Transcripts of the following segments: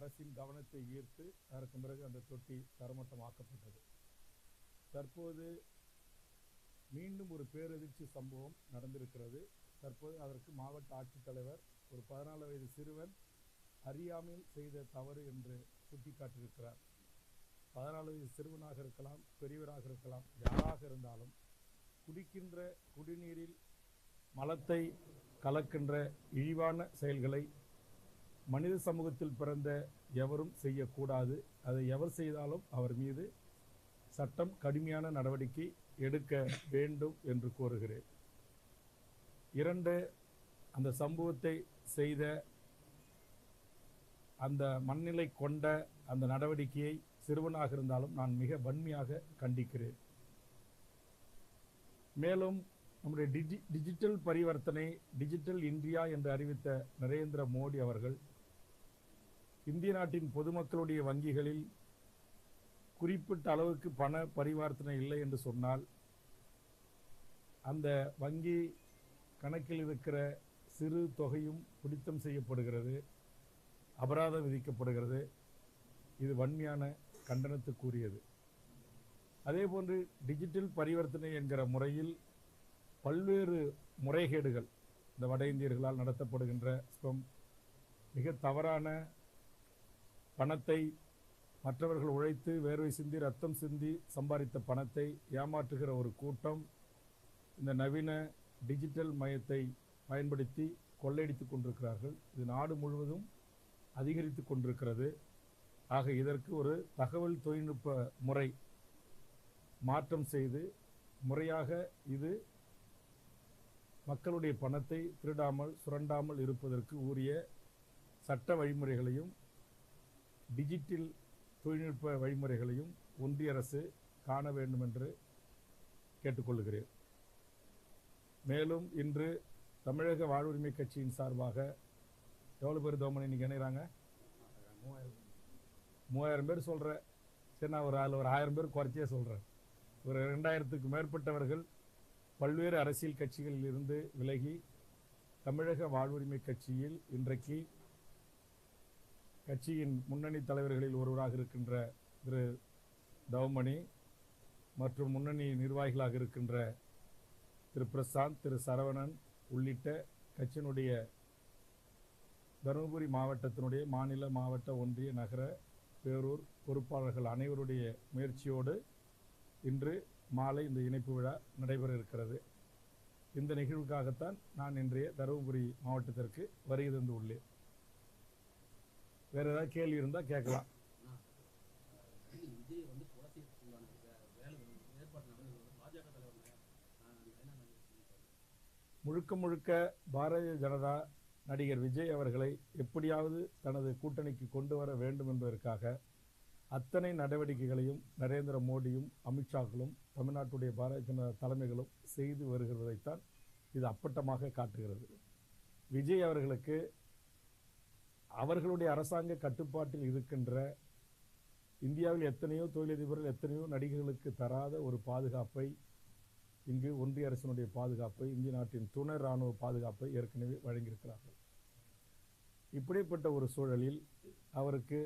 அரசின் கவனத்தை ஈர்த்து அதற்கு பிறகு அந்த தொட்டி தரமட்டமாக்கப்பட்டது. தற்போது மீண்டும் ஒரு பேரதிர்ச்சி சம்பவம் நடந்திருக்கிறது. தற்போது அதற்கு மாவட்ட ஆட்சித்தலைவர் ஒரு 14 வயது சிறுவன் அறியாமல் செய்த தவறு என்று சுட்டிக்காட்டியிருக்கிறார். 14 வயது சிறுவனாக இருக்கலாம், பெரியவராக இருக்கலாம், யாராக இருந்தாலும் குடிக்கின்ற குடிநீரில் மலத்தை கலக்கின்ற இழிவான செயல்களை மனித சமூகத்தில் பிறந்த எவரும் செய்யக்கூடாது. அதை எவர் செய்தாலும் அவர் மீது சட்டம் கடுமையான நடவடிக்கை எடுக்க வேண்டும் என்று கோருகிறேன். 2, அந்த சம்பவத்தை செய்த அந்த மண்ணிலை கொண்ட அந்த நடவடிக்கையை சிறுவனாக இருந்தாலும் நான் மிக வன்மையாக கண்டிக்கிறேன். மேலும் நம்முடைய டிஜிட்டல் பரிவர்த்தனை, டிஜிட்டல் இந்தியா என்று அறிவித்த நரேந்திர மோடி அவர்கள் இந்திய நாட்டின் பொதுமக்களுடைய வங்கிகளில் குறிப்பிட்ட அளவுக்கு பண பரிவர்த்தனை இல்லை என்று சொன்னால் அந்த வங்கி கணக்கில் இருக்கிற சிறு தொகையும் பிடித்தம் செய்யப்படுகிறது, அபராதம் விதிக்கப்படுகிறது. இது வன்மையான கண்டனத்துக்குரியது. அதேபோன்று டிஜிட்டல் பரிவர்த்தனை என்கிற முறையில் பல்வேறு முறைகேடுகள் இந்த வட இந்தியர்களால் நடத்தப்படுகின்ற மிக தவறான பணத்தை மற்றவர்கள் உழைத்து வேர்வை சிந்தி ரத்தம் சிந்தி சம்பாதித்த பணத்தை ஏமாற்றுகிற ஒரு கூட்டம் இந்த நவீன டிஜிட்டல் மயத்தை பயன்படுத்தி கொள்ளையடித்து கொண்டிருக்கிறார்கள். இது நாடு முழுவதும் அதிகரித்து கொண்டிருக்கிறது. ஆக இதற்கு ஒரு தகவல் தொழில்நுட்ப முறை மாற்றம் செய்து முறையாக இது மக்களுடைய பணத்தை திருடாமல் சுரண்டாமல் இருப்பதற்கு உரிய சட்ட வழிமுறைகளையும் டிஜிட்டல் தொழில்நுட்ப வழிமுறைகளையும் ஒன்றிய அரசு காண வேண்டும் என்று கேட்டுக்கொள்கிறேன். மேலும் இன்று தமிழக வாழ்வுரிமை கட்சியின் சார்பாக எவ்வளோ பேர் தோமணி இன்னைக்கு இணைகிறாங்க? 3000 பேர் சொல்கிறேன். சரி, நான் அதில் ஒரு 1000 பேர் குறைச்சே சொல்கிறேன். ஒரு 2000க்கு மேற்பட்டவர்கள் பல்வேறு அரசியல் கட்சிகளில் இருந்து விலகி தமிழக வாழ்வுரிமை கட்சியில் இன்றைக்கு கட்சியின் முன்னணி தலைவர்களில் ஒருவராக இருக்கின்ற திரு தவமணி மற்றும் முன்னணி நிர்வாகிகளாக இருக்கின்ற திரு பிரசாந்த், திரு சரவணன் உள்ளிட்ட கட்சியினுடைய தருமபுரி மாவட்டத்தினுடைய மாநில, மாவட்ட, ஒன்றிய, நகர, பேரூர் பொறுப்பாளர்கள் அனைவருடைய முயற்சியோடு இன்று மாலை இந்த இணைப்பு விழா நடைபெற இருக்கிறது. இந்த நிகழ்வுக்காகத்தான் நான் இன்றைய தருமபுரி மாவட்டத்திற்கு வருகை தந்து உள்ளேன். வேற ஏதாவது கேள்வி இருந்தால் கேட்கலாம். முழுக்க முழுக்க பாரதிய ஜனதா நடிகர் விஜய் அவர்களை எப்படியாவது தனது கூட்டணிக்கு கொண்டு வர வேண்டும் என்பதற்காக அத்தனை நடவடிக்கைகளையும் நரேந்திர மோடியும் அமித்ஷாக்களும் தமிழ்நாட்டுடைய பாரதிய ஜனதா தலைமைகளும் செய்து வருகிறதைத்தான் இது அப்பட்டமாக காட்டுகிறது. விஜய் அவர்களுக்கு அவர்களுடைய அரசாங்க கட்டுப்பாட்டில் இருக்கின்ற இந்தியாவில் எத்தனையோ தொழிலதிபர்கள், எத்தனையோ நடிகர்களுக்கு தராத ஒரு பாதுகாப்பை இங்கு ஒன்றிய அரசினுடைய பாதுகாப்பை, இந்திய நாட்டின் துணை இராணுவ பாதுகாப்பை ஏற்கனவே வழங்கியிருக்கிறார்கள். இப்படிப்பட்ட ஒரு சூழலில் அவருக்கு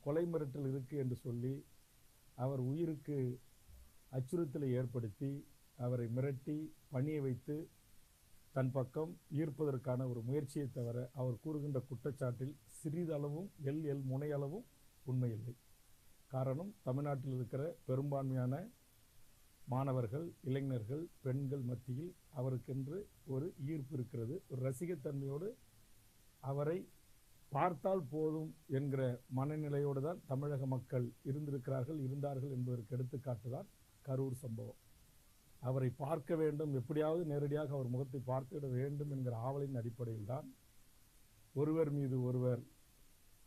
கொலை மிரட்டல் இருக்கு என்று சொல்லி அவர் உயிருக்கு அச்சுறுத்தலை ஏற்படுத்தி அவரை மிரட்டி பணிய வைத்து தன் பக்கம் ஈர்ப்பதற்கான ஒரு முயற்சியை தவிர அவர் கூறுகின்ற குற்றச்சாட்டில் சிறிதளவும் எல் முனையளவும் உண்மையில்லை. காரணம், தமிழ்நாட்டில் இருக்கிற பெரும்பான்மையான மாணவர்கள், இளைஞர்கள், பெண்கள் மத்தியில் அவருக்கென்று ஒரு ஈர்ப்பு இருக்கிறது. ஒரு ரசிகத்தன்மையோடு அவரை பார்த்தால் போதும் என்கிற மனநிலையோடு தான் தமிழக மக்கள் இருந்தார்கள் என்பதற்கு எடுத்துக்காட்டு தான் கரூர் சம்பவம். அவரை பார்க்க வேண்டும், எப்படியாவது நேரடியாக அவர் முகத்தை பார்த்துவிட வேண்டும் என்கிற ஆவலின் அடிப்படையில் தான் ஒருவர் மீது ஒருவர்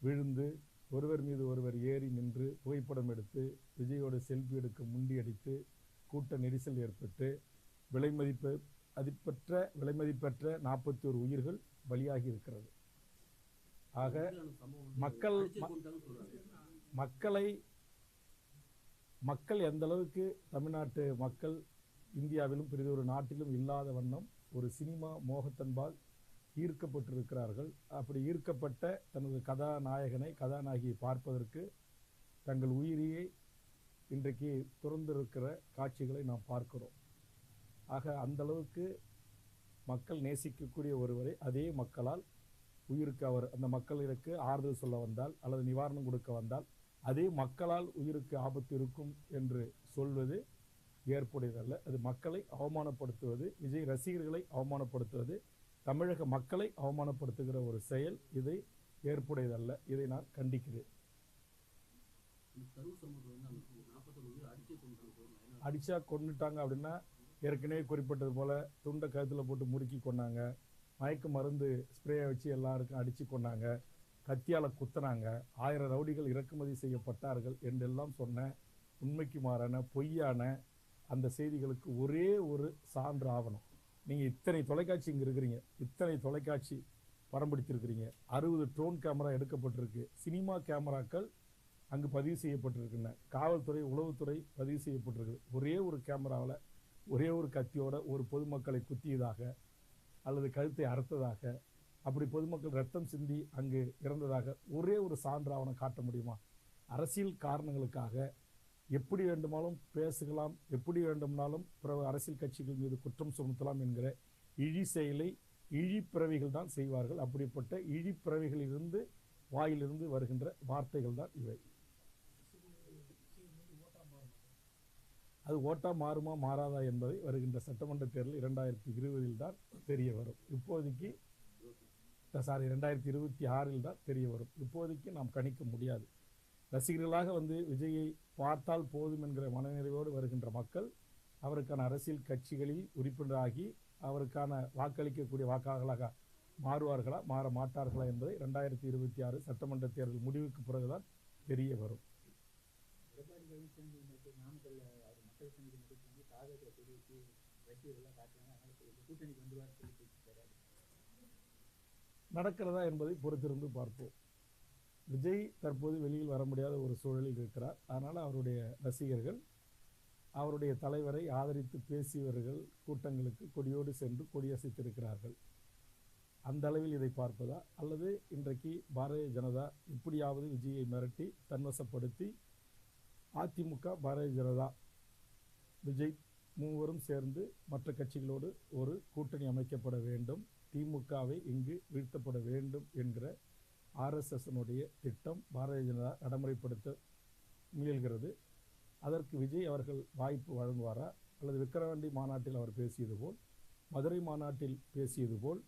விழுந்து, ஒருவர் மீது ஒருவர் ஏறி நின்று புகைப்படம் எடுத்து விஜயோடு செல்ஃபி எடுக்க முண்டியடித்து கூட்ட நெரிசல் ஏற்பட்டு விலைமதிப்பற்ற 41 உயிர்கள் பலியாகி இருக்கிறது. ஆக மக்கள் எந்த அளவுக்கு தமிழ்நாட்டு மக்கள் இந்தியாவிலும் பெரிதொரு நாட்டிலும் இல்லாத வண்ணம் ஒரு சினிமா மோகத்தன்பால் ஈர்க்கப்பட்டிருக்கிறார்கள். அப்படி ஈர்க்கப்பட்ட தனது கதாநாயகியை பார்ப்பதற்கு தங்கள் உயிரியை இன்றைக்கு துறந்திருக்கிற காட்சிகளை நாம் பார்க்கிறோம். ஆக அந்த அளவுக்கு மக்கள் நேசிக்கக்கூடிய ஒருவரை அதே மக்களால் உயிருக்கு அந்த மக்களுக்கு ஆறுதல் சொல்ல வந்தால் அல்லது நிவாரணம் கொடுக்க வந்தால் அதே மக்களால் உயிருக்கு ஆபத்து இருக்கும் என்று சொல்வது ஏற்புடையதல்ல. அது மக்களை அவமானப்படுத்துவது, விஜய் ரசிகர்களை அவமானப்படுத்துவது, தமிழக மக்களை அவமானப்படுத்துகிற ஒரு செயல். இதை ஏற்புடையதல்ல. இதை நான் கண்டிக்கிறேன். அடிச்சா கொண்டுட்டாங்க அப்படின்னா ஏற்கனவே குறிப்பிட்டது போல துண்டை கழுத்தில் போட்டு முறுக்கி கொண்டாங்க, மயக்க மருந்து ஸ்ப்ரேயை வச்சு எல்லாருக்கும் அடித்து கொண்டாங்க, கத்தியால் குத்துனாங்க, 1000 ரவுடிகள் இறக்குமதி செய்யப்பட்டார்கள் என்றெல்லாம் சொன்ன உண்மைக்கு மாறான பொய்யான அந்த செய்திகளுக்கு ஒரே ஒரு சான்று ஆவணம். நீங்கள் இத்தனை தொலைக்காட்சி இங்கே இருக்கிறீங்க, இத்தனை தொலைக்காட்சி படம் பிடித்திருக்கிறீங்க, 60 ட்ரோன் கேமரா எடுக்கப்பட்டிருக்கு, சினிமா கேமராக்கள் அங்கு பதிவு செய்யப்பட்டிருக்கின்றன, காவல்துறை உளவுத்துறை பதிவு செய்யப்பட்டிருக்கு. ஒரே ஒரு கேமராவில் ஒரே ஒரு கத்தியோட ஒரு பொதுமக்களை குத்தியதாக அல்லது கழுத்தை அறுத்ததாக, அப்படி பொதுமக்கள் ரத்தம் சிந்தி அங்கு இறந்ததாக ஒரே ஒரு சான்று ஆவணம் காட்ட முடியுமா? அரசியல் காரணங்களுக்காக எப்படி வேண்டுமானாலும் பேசலாம், எப்படி வேண்டுமானாலும் அரசியல் கட்சிகள் மீது குற்றம் சுமத்தலாம் என்கிற இழி செயலை இழிப்பிறவிகள் தான் செய்வார்கள். அப்படிப்பட்ட இழிப்பிறவிகளிலிருந்து வாயிலிருந்து வருகின்ற வார்த்தைகள் தான் இவை. அது ஓட்டா மாறுமா மாறாதா என்பதை வருகின்ற சட்டமன்ற தேர்தல் 2020 தான் தெரிய வரும். இப்போதைக்கு 2026 தான் தெரிய வரும். இப்போதைக்கு நாம் கணிக்க முடியாது. ரசிகர்களாக விஜயை பார்த்தால் போதும் என்கிற மனநிறைவோடு வருகின்ற மக்கள் அவருக்கான அரசியல் கட்சிகளில் உறுப்பினராகி அவருக்கான வாக்களிக்கக்கூடிய வாக்காளர்களாக மாறுவார்களா மாற மாட்டார்களா என்பதை 2026 சட்டமன்ற தேர்தல் முடிவுக்கு பிறகுதான் தெரிய வரும். நடக்கிறதா என்பதை பொறுத்திருந்து பார்ப்போம். விஜய் தற்போது வெளியில் வர முடியாத ஒரு சூழலில் இருக்கிறார். அதனால் அவருடைய ரசிகர்கள் அவருடைய தலைவரை ஆதரித்து பேசியவர்கள் கூட்டங்களுக்கு கொடியோடு சென்று கொடியசைத்திருக்கிறார்கள். அந்த அளவில் இதை பார்ப்பதா, அல்லது இன்றைக்கு பாரதிய ஜனதா இப்படியாவது விஜயை மிரட்டி தன்வசப்படுத்தி அதிமுக பாரதிய ஜனதா விஜய் மூவரும் சேர்ந்து மற்ற கட்சிகளோடு ஒரு கூட்டணி அமைக்கப்பட வேண்டும், திமுகவை இங்கு வீழ்த்தப்பட வேண்டும் என்கிற RSSனுடைய திட்டம் பாரதிய ஜனதா நடைமுறைப்படுத்த முயல்கிறது. அதற்கு விஜய் அவர்கள் வாய்ப்பு வழங்குவாரா, அல்லது விக்கிரவாண்டி மாநாட்டில் அவர் பேசியது போல், மதுரை மாநாட்டில் பேசியது போல்,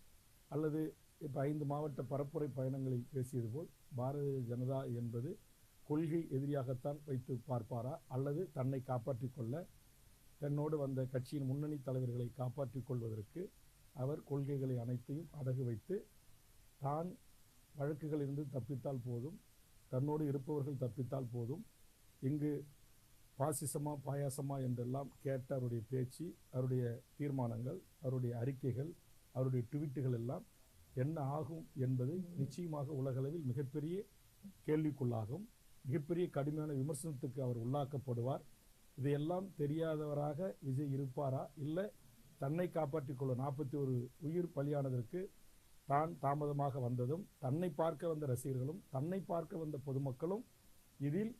அல்லது இப்போ 5 மாவட்ட பரப்புரை பயணங்களில் பேசியது போல் பாரதிய ஜனதா என்பது கொள்கை எதிரியாகத்தான் வைத்து பார்ப்பாரா, அல்லது தன்னை காப்பாற்றிக் கொள்ள தன்னோடு வந்த கட்சியின் முன்னணி தலைவர்களை காப்பாற்றிக் கொள்வதற்கு அவர் கொள்கைகளை அனைத்தையும் அடகு வைத்து தான் வழக்குகளிலிருந்து தப்பித்தால் போதும், தன்னோடு இருப்பவர்கள் தப்பித்தால் போதும், இங்கு பாசிசமா பாயாசமா என்றெல்லாம் கேட்ட அவருடைய பேச்சு, அவருடைய தீர்மானங்கள், அவருடைய அறிக்கைகள், அவருடைய ட்வீட்டுகள் எல்லாம் என்ன ஆகும் என்பதை நிச்சயமாக உலகளவில் மிகப்பெரிய கேள்விக்குள்ளாகும். மிகப்பெரிய கடுமையான விமர்சனத்துக்கு அவர் உள்ளாக்கப்படுவார். இதையெல்லாம் தெரியாதவராக விஜய் இருப்பாரா, இல்லை தன்னை காப்பாற்றிக் கொள்ள 41 உயிர் பலியானதற்கு தான் தாமதமாக வந்ததும், தன்னை பார்க்க வந்த ரசிகர்களும், தன்னை பார்க்க வந்த பொதுமக்களும் இதில்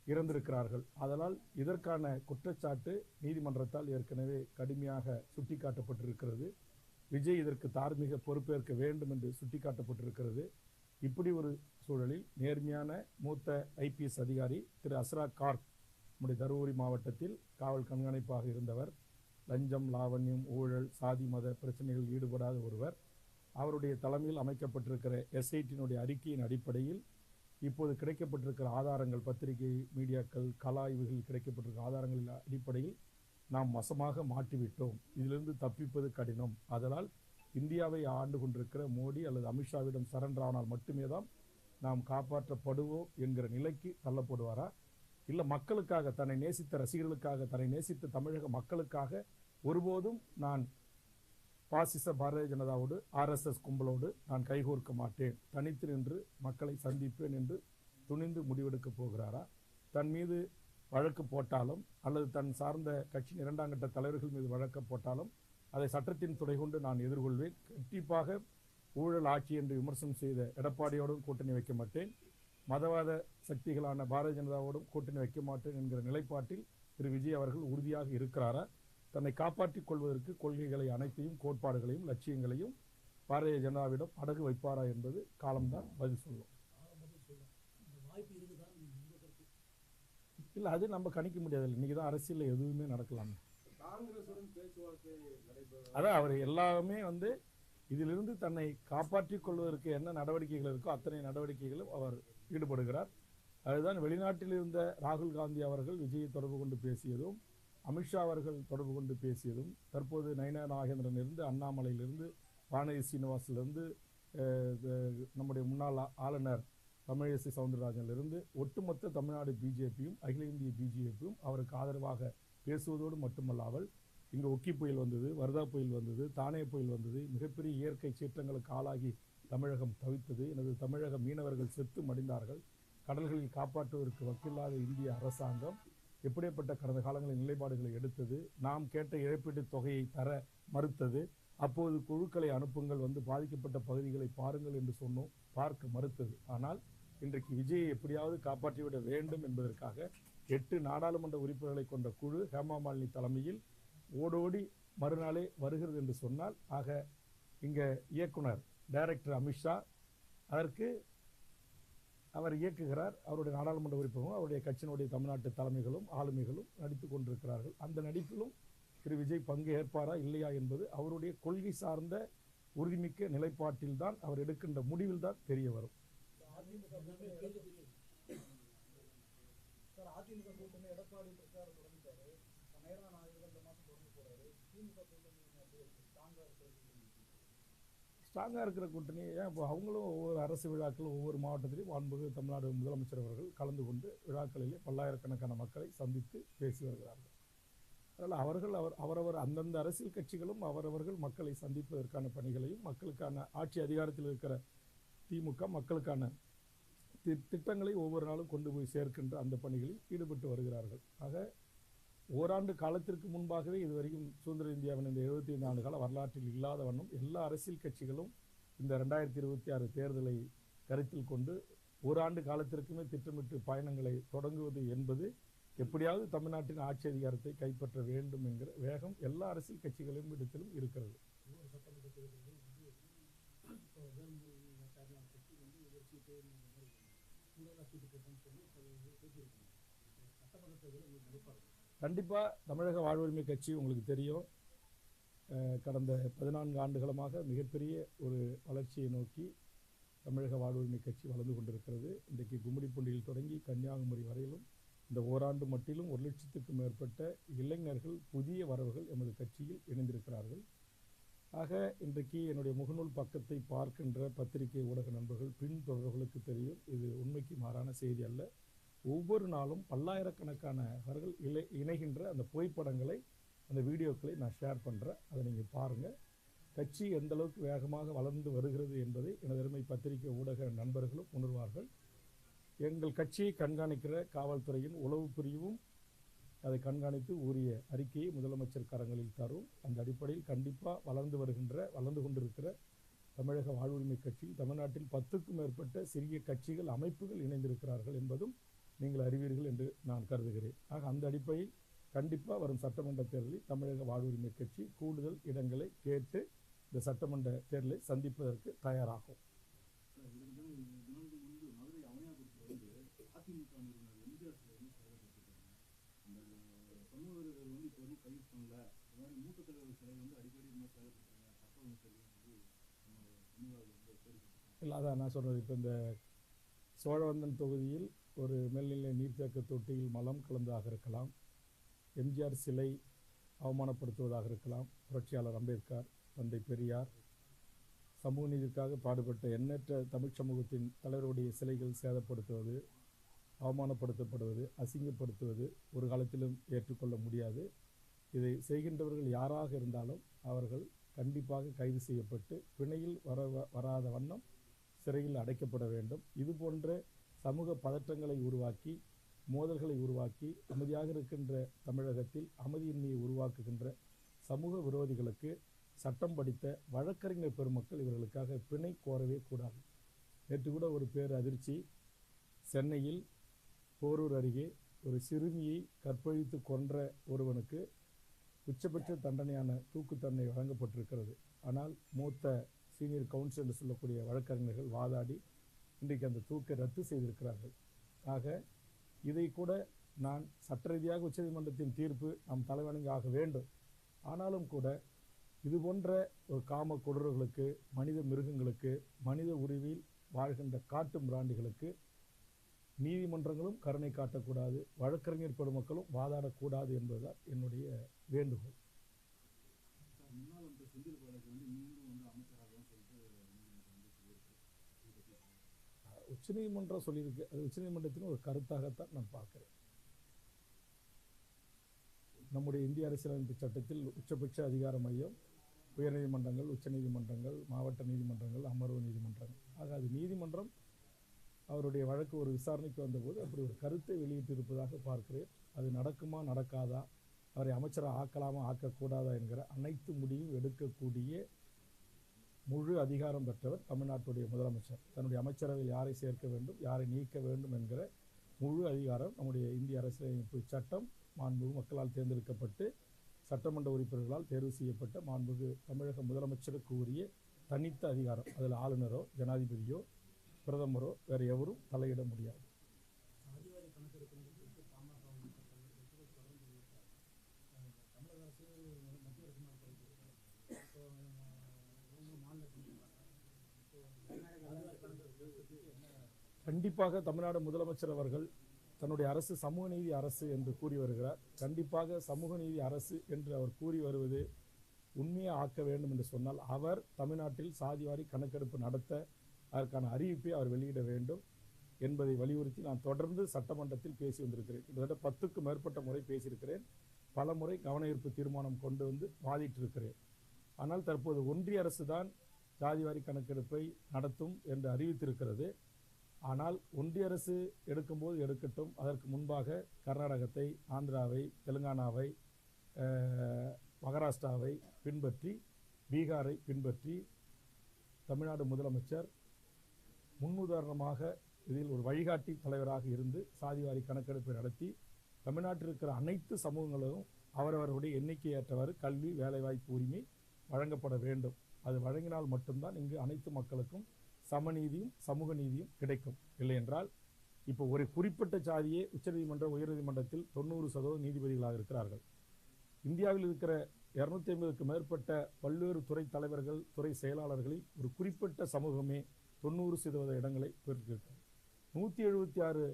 இறந்திருக்கிறார்கள். அதனால் இதற்கான குற்றச்சாட்டு நீதிமன்றத்தால் ஏற்கனவே கடுமையாக சுட்டிக்காட்டப்பட்டிருக்கிறது. விஜய் இதற்கு தார்மீக பொறுப்பேற்க வேண்டும் என்று சுட்டிக்காட்டப்பட்டிருக்கிறது. இப்படி ஒரு சூழலில் நேர்மையான மூத்த IPS அதிகாரி திரு அஸ்ரா கார்க், நம்முடைய தருமபுரி மாவட்டத்தில் காவல் கண்காணிப்பாக இருந்தவர், லஞ்சம், லாவண்யம், ஊழல், சாதி மத பிரச்சனைகளில் ஈடுபடாத ஒருவர், அவருடைய தலைமையில் அமைக்கப்பட்டிருக்கிற SIT அறிக்கையின் அடிப்படையில் இப்போது கிடைக்கப்பட்டிருக்கிற ஆதாரங்கள், பத்திரிகை மீடியாக்கள் கலாய்வுகள் கிடைக்கப்பட்டிருக்கிற ஆதாரங்களின் அடிப்படையில் நாம் வசமாக மாட்டிவிட்டோம், இதிலிருந்து தப்பிப்பது கடினம், அதனால் இந்தியாவை ஆண்டு கொண்டிருக்கிற மோடி அல்லது அமித்ஷாவிடம் சரண்டர் ஆனால் மட்டுமே தான் நாம் காப்பாற்றப்படுவோம் என்கிற நிலைக்கு தள்ளப்படுவாரா, இல்லை மக்களுக்காக, தன்னை நேசித்த ரசிகர்களுக்காக, தன்னை நேசித்த தமிழக மக்களுக்காக ஒருபோதும் நான் பாசிச பாரதிய ஜனதாவோடு RSS கும்பலோடு நான் கைகோர்க்க மாட்டேன், தனித்து நின்று மக்களை சந்திப்பேன் என்று துணிந்து முடிவெடுக்கப் போகிறாரா? தன் மீது வழக்கு போட்டாலும் அல்லது தன் சார்ந்த கட்சியின் 2ஆம் கட்ட தலைவர்கள் மீது வழக்கு போட்டாலும் அதை சட்டத்தின் துணை கொண்டு நான் எதிர்கொள்வேன். கண்டிப்பாக ஊழல் ஆட்சி என்று விமர்சனம் செய்த எடப்பாடியோடும் கூட்டணி வைக்க மாட்டேன், மதவாத சக்திகளான பாரதிய ஜனதாவோடும் கூட்டணி வைக்க மாட்டேன் என்கிற நிலைப்பாட்டில் திரு விஜய் அவர்கள் உறுதியாக இருக்கிறாரா? தன்னை காப்பாற்றிக் கொள்வதற்கு கொள்கைகளை அனைத்தையும், கோட்பாடுகளையும், லட்சியங்களையும் பாரதிய ஜனதாவிடம் அடகு வைப்பாரா என்பது காலம்தான் பதில் சொல்லும். இல்லை, அது நம்ம கணிக்க முடியாதுல்ல. இன்னைக்கு தான் அரசியலில் எதுவுமே நடக்கலாம். அதான் அவர் எல்லாமே இதிலிருந்து தன்னை காப்பாற்றிக் கொள்வதற்கு என்ன நடவடிக்கைகள் இருக்கோ அத்தனை நடவடிக்கைகளும் அவர் ஈடுபடுகிறார். அதுதான் வெளிநாட்டில் இருந்த ராகுல் காந்தி அவர்கள் விஜயை தொடர்பு கொண்டு பேசியதும், அமித்ஷா அவர்கள் தொடர்பு கொண்டு பேசியதும், தற்போது நயினா நாகேந்திரன் இருந்து, அண்ணாமலையிலிருந்து, வானதி சீனிவாசிலிருந்து, நம்முடைய முன்னாள் ஆளுநர் தமிழிசை சவுந்தரராஜனிலிருந்து ஒட்டுமொத்த தமிழ்நாடு பிஜேபியும் அகில இந்திய பிஜேபியும் அவருக்கு ஆதரவாக பேசுவதோடு மட்டுமல்லாமல், இங்கு ஒக்கி புயல் வந்தது, வர்தா புயல் வந்தது, தானே புயல் வந்தது, மிகப்பெரிய இயற்கை சீற்றங்களுக்கு ஆளாகி தமிழகம் தவித்தது, எனது தமிழக மீனவர்கள் செத்து மடிந்தார்கள், கடல்களில் காப்பாற்றுவதற்கு வக்கில்லாத இந்திய அரசாங்கம் எப்படிப்பட்ட கடந்த காலங்களில் நிலைப்பாடுகளை எடுத்தது, நாம் கேட்ட இழப்பீட்டுத் தொகையை தர மறுத்தது, அப்போது குழுக்களை அனுப்புங்கள், பாதிக்கப்பட்ட பகுதிகளை பாருங்கள் என்று சொன்னோம், பார்க்க மறுத்தது. ஆனால் இன்றைக்கு விஜயை எப்படியாவது காப்பாற்றிவிட வேண்டும் என்பதற்காக 8 நாடாளுமன்ற உறுப்பினர்களை கொண்ட குழு ஹேமா மாலினி தலைமையில் ஓடோடி மறுநாளே வருகிறது என்று சொன்னால், ஆக இங்கே இயக்குனர் டைரக்டர் அமித்ஷா அதற்கு அவர் இயக்குகிறார். அவருடைய நாடாளுமன்ற உறுப்பினரும் அவருடைய கட்சியினுடைய தமிழ்நாட்டு தலைமைகளும் ஆளுமைகளும் நடித்து கொண்டிருக்கிறார்கள். அந்த நடிப்பிலும் திரு விஜய் பங்கு ஏற்பாரா இல்லையா என்பது அவருடைய கொள்கை சார்ந்த உறுதிமிக்க நிலைப்பாட்டில் தான், அவர் எடுக்கின்ற முடிவில் தான் தெரிய வரும். ஸ்ட்ராங்காக இருக்கிற கூட்டணி ஏன் இப்போ அவங்களும் ஒவ்வொரு அரசு விழாக்களும் ஒவ்வொரு மாவட்டத்திலையும் மாண்புமிகு தமிழ்நாடு முதலமைச்சர் அவர்கள் கலந்து கொண்டு விழாக்களிலே பல்லாயிரக்கணக்கான மக்களை சந்தித்து பேசி வருகிறார்கள். அதனால் அவரவர் அந்தந்த அரசியல் கட்சிகளும் அவரவர்கள் மக்களை சந்திப்பதற்கான பணிகளையும், மக்களுக்கான ஆட்சி அதிகாரத்தில் இருக்கிற திமுக மக்களுக்கான திட்டங்களை ஒவ்வொரு நாளும் கொண்டு போய் சேர்க்கின்ற அந்த பணிகளில் ஈடுபட்டு வருகிறார்கள். ஆக ஓராண்டு காலத்திற்கு முன்பாகவே இதுவரைக்கும் சுதந்திர இந்தியாவின் இந்த 75 ஆண்டு கால வரலாற்றில் இல்லாத வண்ணம் எல்லா அரசியல் கட்சிகளும் இந்த 2026 தேர்தலை கருத்தில் கொண்டு ஓராண்டு காலத்திற்குமே திட்டமிட்டு பயணங்களை தொடங்குவது என்பது எப்படியாவது தமிழ்நாட்டின் ஆட்சி அதிகாரத்தை கைப்பற்ற வேண்டும் என்கிற வேகம் எல்லா அரசியல் கட்சிகளின் இடத்திலும் இருக்கிறது. கண்டிப்பாக தமிழக வாழ்வுரிமை கட்சி உங்களுக்கு தெரியும், கடந்த 14 ஆண்டுகளமாக மிகப்பெரிய ஒரு வளர்ச்சியை நோக்கி தமிழக வாழ்வுரிமை கட்சி வளர்ந்து கொண்டிருக்கிறது. இன்றைக்கு கும்மிடிப்பூண்டியில் தொடங்கி கன்னியாகுமரி வரையிலும் இந்த ஓராண்டு மட்டிலும் 1 லட்சத்துக்கும் மேற்பட்ட இளைஞர்கள், புதிய வரவுகள் எமது கட்சியில் இணைந்திருக்கிறார்கள். ஆக இன்றைக்கு என்னுடைய முகநூல் பக்கத்தை பார்க்கின்ற பத்திரிகை ஊடக நண்பர்கள், பின்தொடர்களுக்கு தெரியும், இது உண்மைக்கு மாறான செய்தி அல்ல. ஒவ்வொரு நாளும் பல்லாயிரக்கணக்கானவர்கள் இணைகின்ற அந்த புகைப்படங்களை, அந்த வீடியோக்களை நான் ஷேர் பண்ணுறேன். அதை நீங்கள் பாருங்கள். கட்சி எந்த அளவுக்கு வேகமாக வளர்ந்து வருகிறது என்பதை எனது அருமை பத்திரிகை ஊடக நண்பர்களும் உணர்வார்கள். எங்கள் கட்சியை கண்காணிக்கிற காவல்துறையின் உளவு பிரிவும் அதை கண்காணித்து உரிய அறிக்கையை முதலமைச்சர் கரங்களில் தரும். அந்த அடிப்படையில் கண்டிப்பாக வளர்ந்து கொண்டிருக்கிற தமிழக வாழ்வுரிமை கட்சி தமிழ்நாட்டில் 10க்கும் மேற்பட்ட சிறிய கட்சிகள், அமைப்புகள் இணைந்திருக்கிறார்கள் என்பதும் நீங்கள் அறிவீர்கள் என்று நான் கருதுகிறேன். ஆக அந்த அடிப்படையில் கண்டிப்பாக வரும் சட்டமன்ற தேர்தலில் தமிழக வாழ்வுரிமை கட்சி கூடுதல் இடங்களை கேட்டு இந்த சட்டமன்ற தேர்தலை சந்திப்பதற்கு தயாராகும். இல்லை, அதான் நான் சொல்கிறது. இப்போ இந்த சோழவந்தன் தொகுதியில் ஒரு மேல்நிலை நீர்த்தேக்க தொட்டியில் மலம் கலந்ததாக இருக்கலாம், எம்ஜிஆர் சிலை அவமானப்படுத்துவதாக இருக்கலாம், புரட்சியாளர் அம்பேத்கர், தந்தை பெரியார், சமூக நீதிக்காக பாடுபட்ட எண்ணற்ற தமிழ் சமூகத்தின் தலைவருடைய சிலைகள் சேதப்படுத்துவது, அவமானப்படுத்தப்படுவது, அசிங்கப்படுத்துவது ஒரு காலத்திலும் ஏற்றுக்கொள்ள முடியாது. இதை செய்கின்றவர்கள் யாராக இருந்தாலும் அவர்கள் கண்டிப்பாக கைது செய்யப்பட்டு பிணையில் வராத வண்ணம் சிறையில் அடைக்கப்பட வேண்டும். இது போன்ற சமூக பதற்றங்களை உருவாக்கி, மோதல்களை உருவாக்கி, அமைதியாக இருக்கின்ற தமிழகத்தில் அமைதியின்மையை உருவாக்குகின்ற சமூக விரோதிகளுக்கு சட்டம் படித்த வழக்கறிஞர் பெருமக்கள் இவர்களுக்காக பிணை கோரவே கூடாது. நேற்று கூட ஒரு அதிர்ச்சி. சென்னையில் போரூர் அருகே ஒரு சிறுமியை கற்பழித்து கொன்ற ஒருவனுக்கு உச்சபட்ச தண்டனையான தூக்கு தண்டனை வழங்கப்பட்டிருக்கிறது. ஆனால் மூத்த சீனியர் கவுன்சில் என்று சொல்லக்கூடிய வழக்கறிஞர்கள் வாதாடி இன்றைக்கு அந்த தூக்கை ரத்து செய்திருக்கிறார்கள். ஆக இதை கூட நான் சட்ட ரீதியாக உச்சநீதிமன்றத்தின் தீர்ப்பு நாம் தலைவணங்கி ஆக வேண்டும். ஆனாலும் கூட இது போன்ற ஒரு காம கொடூரர்களுக்கு, மனித மிருகங்களுக்கு, மனித உரிவில் வாழ்கின்ற காட்டு மிராண்டிகளுக்கு நீதிமன்றங்களும் கருணை காட்டக்கூடாது, வழக்கறிஞர் பெருமக்களும் வாதாடக்கூடாது என்பதுதான் என்னுடைய வேண்டுகோள். உச்சநீதிமன்றம் சொல்லியிருக்கு, அது உச்சநீதிமன்றத்தின் ஒரு கருத்தாகத்தான் நான் பார்க்கிறேன். நம்முடைய இந்திய அரசியலமைப்பு சட்டத்தில் உச்சபட்ச அதிகார மையம் உயர்நீதிமன்றங்கள், உச்சநீதிமன்றங்கள், மாவட்ட நீதிமன்றங்கள், அமர்வு நீதிமன்றங்கள். ஆக அது நீதிமன்றம் அவருடைய வழக்கு ஒரு விசாரணைக்கு வந்தபோது அப்படி ஒரு கருத்தை வெளியிட்டிருப்பதாக பார்க்கிறேன். அது நடக்குமா நடக்காதா, அவரை அமைச்சராக ஆக்கலாமா ஆக்கக்கூடாதா என்கிற அனைத்து முடிவும் எடுக்கக்கூடிய முழு அதிகாரம் பெற்றவர் தமிழ்நாட்டுடைய முதலமைச்சர். தன்னுடைய அமைச்சரவையில் யாரை சேர்க்க வேண்டும், யாரை நீக்க வேண்டும் என்கிற முழு அதிகாரம் நம்முடைய இந்திய அரசியலமைப்பு சட்டம் மாண்புமிகு மக்களால் தேர்ந்தெடுக்கப்பட்டு சட்டமன்ற உறுப்பினர்களால் தேர்வு செய்யப்பட்ட மாண்புமிகு தமிழக முதலமைச்சருக்கு உரிய தனித்த அதிகாரம். அதில் ஆளுநரோ ஜனாதிபதியோ பிரதமரோ வேறு எவரும் தலையிட முடியாது. கண்டிப்பாக தமிழ்நாடு முதலமைச்சர் அவர்கள் தன்னுடைய அரசு சமூக நீதி அரசு என்று கூறி வருகிறார். கண்டிப்பாக சமூக நீதி அரசு என்று அவர் கூறி வருவது உண்மையை ஆக்க வேண்டும் என்று சொன்னால் அவர் தமிழ்நாட்டில் சாதிவாரி கணக்கெடுப்பு நடத்த அதற்கான அறிவிப்பை அவர் வெளியிட வேண்டும் என்பதை வலியுறுத்தி நான் தொடர்ந்து சட்டமன்றத்தில் பேசி வந்திருக்கிறேன். கிட்டத்தட்ட 10க்கும் மேற்பட்ட முறை பேசியிருக்கிறேன். பல முறை கவன ஈர்ப்பு தீர்மானம் கொண்டு வந்து வாதிட்டிருக்கிறேன். ஆனால் தற்போது ஒன்றிய அரசு தான் சாதிவாரி கணக்கெடுப்பை நடத்தும் என்று அறிவித்திருக்கிறது. ஆனால் ஒன்றிய அரசு எடுக்கும்போது எடுக்கட்டும், அதற்கு முன்பாக கர்நாடகத்தை, ஆந்திராவை, தெலுங்கானாவை, மகாராஷ்டிராவை பின்பற்றி, பீகாரை பின்பற்றி தமிழ்நாடு முதலமைச்சர் முன்னுதாரணமாக இதில் ஒரு வழிகாட்டி தலைவராக இருந்து சாதிவாரி கணக்கெடுப்பை நடத்தி தமிழ்நாட்டில் இருக்கிற அனைத்து சமூகங்களும் அவரவர்களுடைய எண்ணிக்கை ஏற்றவாறு கல்வி, வேலைவாய்ப்பு உரிமை வழங்கப்பட வேண்டும். அது வழங்கினால் மட்டும்தான் இங்கு அனைத்து மக்களுக்கும் சமநீதியும் சமூக நீதியும் கிடைக்கும். இல்லை என்றால் இப்போ ஒரு குறிப்பிட்ட சாதியே உச்சநீதிமன்ற உயர்நீதிமன்றத்தில் 90% நீதிபதிகளாக இருக்கிறார்கள். இந்தியாவில் இருக்கிற 250க்கு மேற்பட்ட பல்வேறு துறை தலைவர்கள், துறை செயலாளர்களில் ஒரு குறிப்பிட்ட சமூகமே 90% இடங்களை பெற்றிருக்கிறது. 176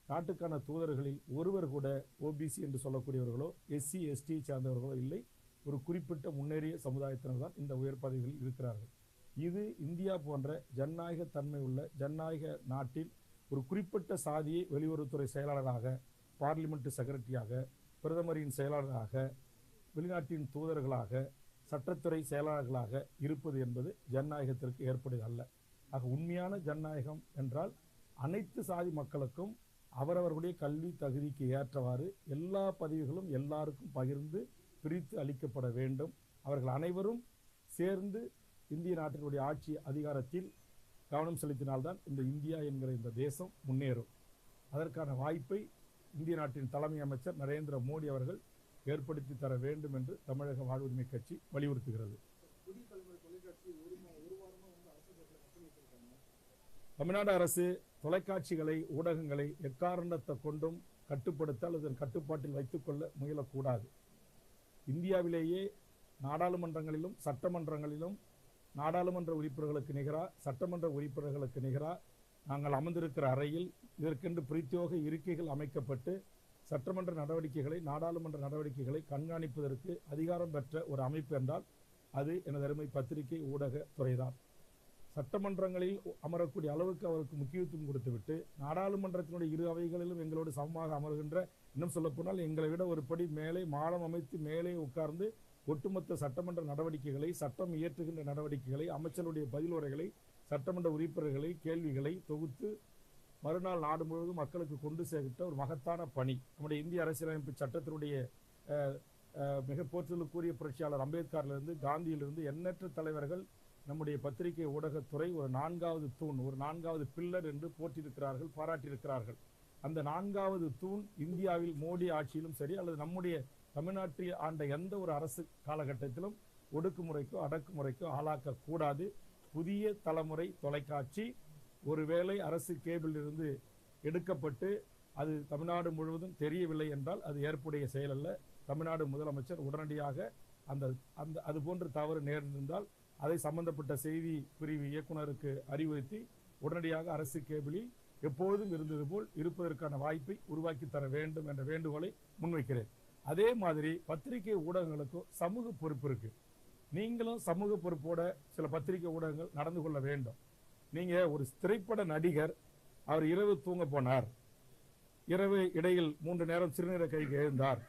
நாட்டுக்கான தூதர்களில் ஒருவர் கூட ஓபிசி என்று சொல்லக்கூடியவர்களோ எஸ்சி எஸ்டியை சார்ந்தவர்களோ இல்லை. ஒரு குறிப்பிட்ட முன்னேறிய சமுதாயத்தினர் தான் இந்த உயர் பதவிகளில் இருக்கிறார்கள். இது இந்தியா போன்ற ஜனநாயக தன்மை உள்ள ஜனநாயக நாட்டில் ஒரு குறிப்பிட்ட சாதியை வெளியுறவுத்துறை செயலாளராக, பார்லிமெண்ட் செக்ரட்டரியாக, பிரதமரின் செயலாளராக, வெளிநாட்டின் தூதர்களாக, சட்டத்துறை செயலாளர்களாக இருப்பது என்பது ஜனநாயகத்திற்கு ஏற்புடையது அல்ல. ஆக உண்மையான ஜனநாயகம் என்றால் அனைத்து சாதி மக்களுக்கும் அவரவர்களுடைய கல்வி தகுதிக்கு ஏற்றவாறு எல்லா பதவிகளும் எல்லாருக்கும் பகிர்ந்து பிரித்து அளிக்கப்பட வேண்டும். அவர்கள் அனைவரும் சேர்ந்து இந்திய நாட்டினுடைய ஆட்சி அதிகாரத்தில் கவனம் செலுத்தினால்தான் இந்த இந்தியா என்கிற இந்த தேசம் முன்னேறும். அதற்கான வாய்ப்பை இந்திய நாட்டின் தலைமை அமைச்சர் நரேந்திர மோடி அவர்கள் ஏற்படுத்தி தர வேண்டும் என்று தமிழக வாழ்வுரிமை கட்சி வலியுறுத்துகிறது. தமிழ்நாடு அரசு தொலைக்காட்சிகளை, ஊடகங்களை எக்காரணத்தை கொண்டும் கட்டுப்படுத்த அல்லது கட்டுப்பாட்டில் வைத்துக்கொள்ள முயலக்கூடாது. இந்தியாவிலேயே நாடாளுமன்றங்களிலும் சட்டமன்றங்களிலும் நாடாளுமன்ற உறுப்பினர்களுக்கு நிகராக, சட்டமன்ற உறுப்பினர்களுக்கு நிகராக நாங்கள் அமர்ந்திருக்கிற அறையில் இதற்கென்று பிரத்யேக இருக்கைகள் அமைக்கப்பட்டு சட்டமன்ற நடவடிக்கைகளை, நாடாளுமன்ற நடவடிக்கைகளை கண்காணிப்பதற்கு அதிகாரம் பெற்ற ஒரு அமைப்பு என்றால் அது எனது அருமை பத்திரிகை ஊடக துறைதான். சட்டமன்றங்களில் அமரக்கூடிய அளவுக்கு அவருக்கு முக்கியத்துவம் கொடுத்துவிட்டு நாடாளுமன்றத்தினுடைய இரு அவைகளிலும் எங்களோடு சமமாக அமர்கின்ற, இன்னும் சொல்லப்போனால் எங்களை விட ஒரு படி மேலே மாடம் அமைத்து மேலே உட்கார்ந்து ஒட்டுமொத்த சட்டமன்ற நடவடிக்கைகளை, சட்டம் இயற்றுகின்ற நடவடிக்கைகளை, அமைச்சருடைய பதில் உரைகளை, சட்டமன்ற உறுப்பினர்களை, கேள்விகளை தொகுத்து மறுநாள் நாடு முழுவதும் மக்களுக்கு கொண்டு சேர்க்கிட்ட ஒரு மகத்தான பணி நம்முடைய இந்திய அரசியலமைப்பு சட்டத்தினுடைய மிக போற்றுதலுக்குரிய புரட்சியாளர் அம்பேத்கர்லிருந்து காந்தியிலிருந்து எண்ணற்ற தலைவர்கள் நம்முடைய பத்திரிகை ஊடகத்துறை ஒரு 4வது தூண், ஒரு 4வது பில்லர் என்று போற்றியிருக்கிறார்கள், பாராட்டியிருக்கிறார்கள். அந்த 4வது தூண் இந்தியாவில் மோடி ஆட்சியிலும் சரி அல்லது நம்முடைய தமிழ்நாட்டில் ஆண்ட எந்த ஒரு அரசு காலகட்டத்திலும் ஒடுக்குமுறைக்கோ அடக்குமுறைக்கோ ஆளாக்கக்கூடாது. புதிய தலைமுறை தொலைக்காட்சி ஒருவேளை அரசு கேபிள் இருந்து எடுக்கப்பட்டு அது தமிழ்நாடு முழுவதும் தெரியவில்லை என்றால் அது ஏற்புடைய செயல் அல்ல. தமிழ்நாடு முதலமைச்சர் உடனடியாக அது போன்ற தவறு நேர்ந்திருந்தால் அதை சம்பந்தப்பட்ட செய்தி பிரிவு இயக்குநருக்கு அறிவுறுத்தி உடனடியாக அரசு கேபிளில் எப்பொழுதும் இருந்தது போல் இருப்பதற்கான வாய்ப்பை உருவாக்கி தர வேண்டும் என்ற வேண்டுகோளை முன்வைக்கிறேன். அதே மாதிரி பத்திரிகை ஊடகங்களுக்கும் சமூக பொறுப்பு இருக்கு. நீங்களும் சமூக பொறுப்போட சில பத்திரிகை ஊடகங்கள் நடந்து கொள்ள வேண்டும். நீங்க ஒரு திரைப்பட நடிகர், அவர் இரவு தூங்க போனார், இரவு இடையில் 3 நேரம் சிறுநீரை கழிக்க எழுந்தார்,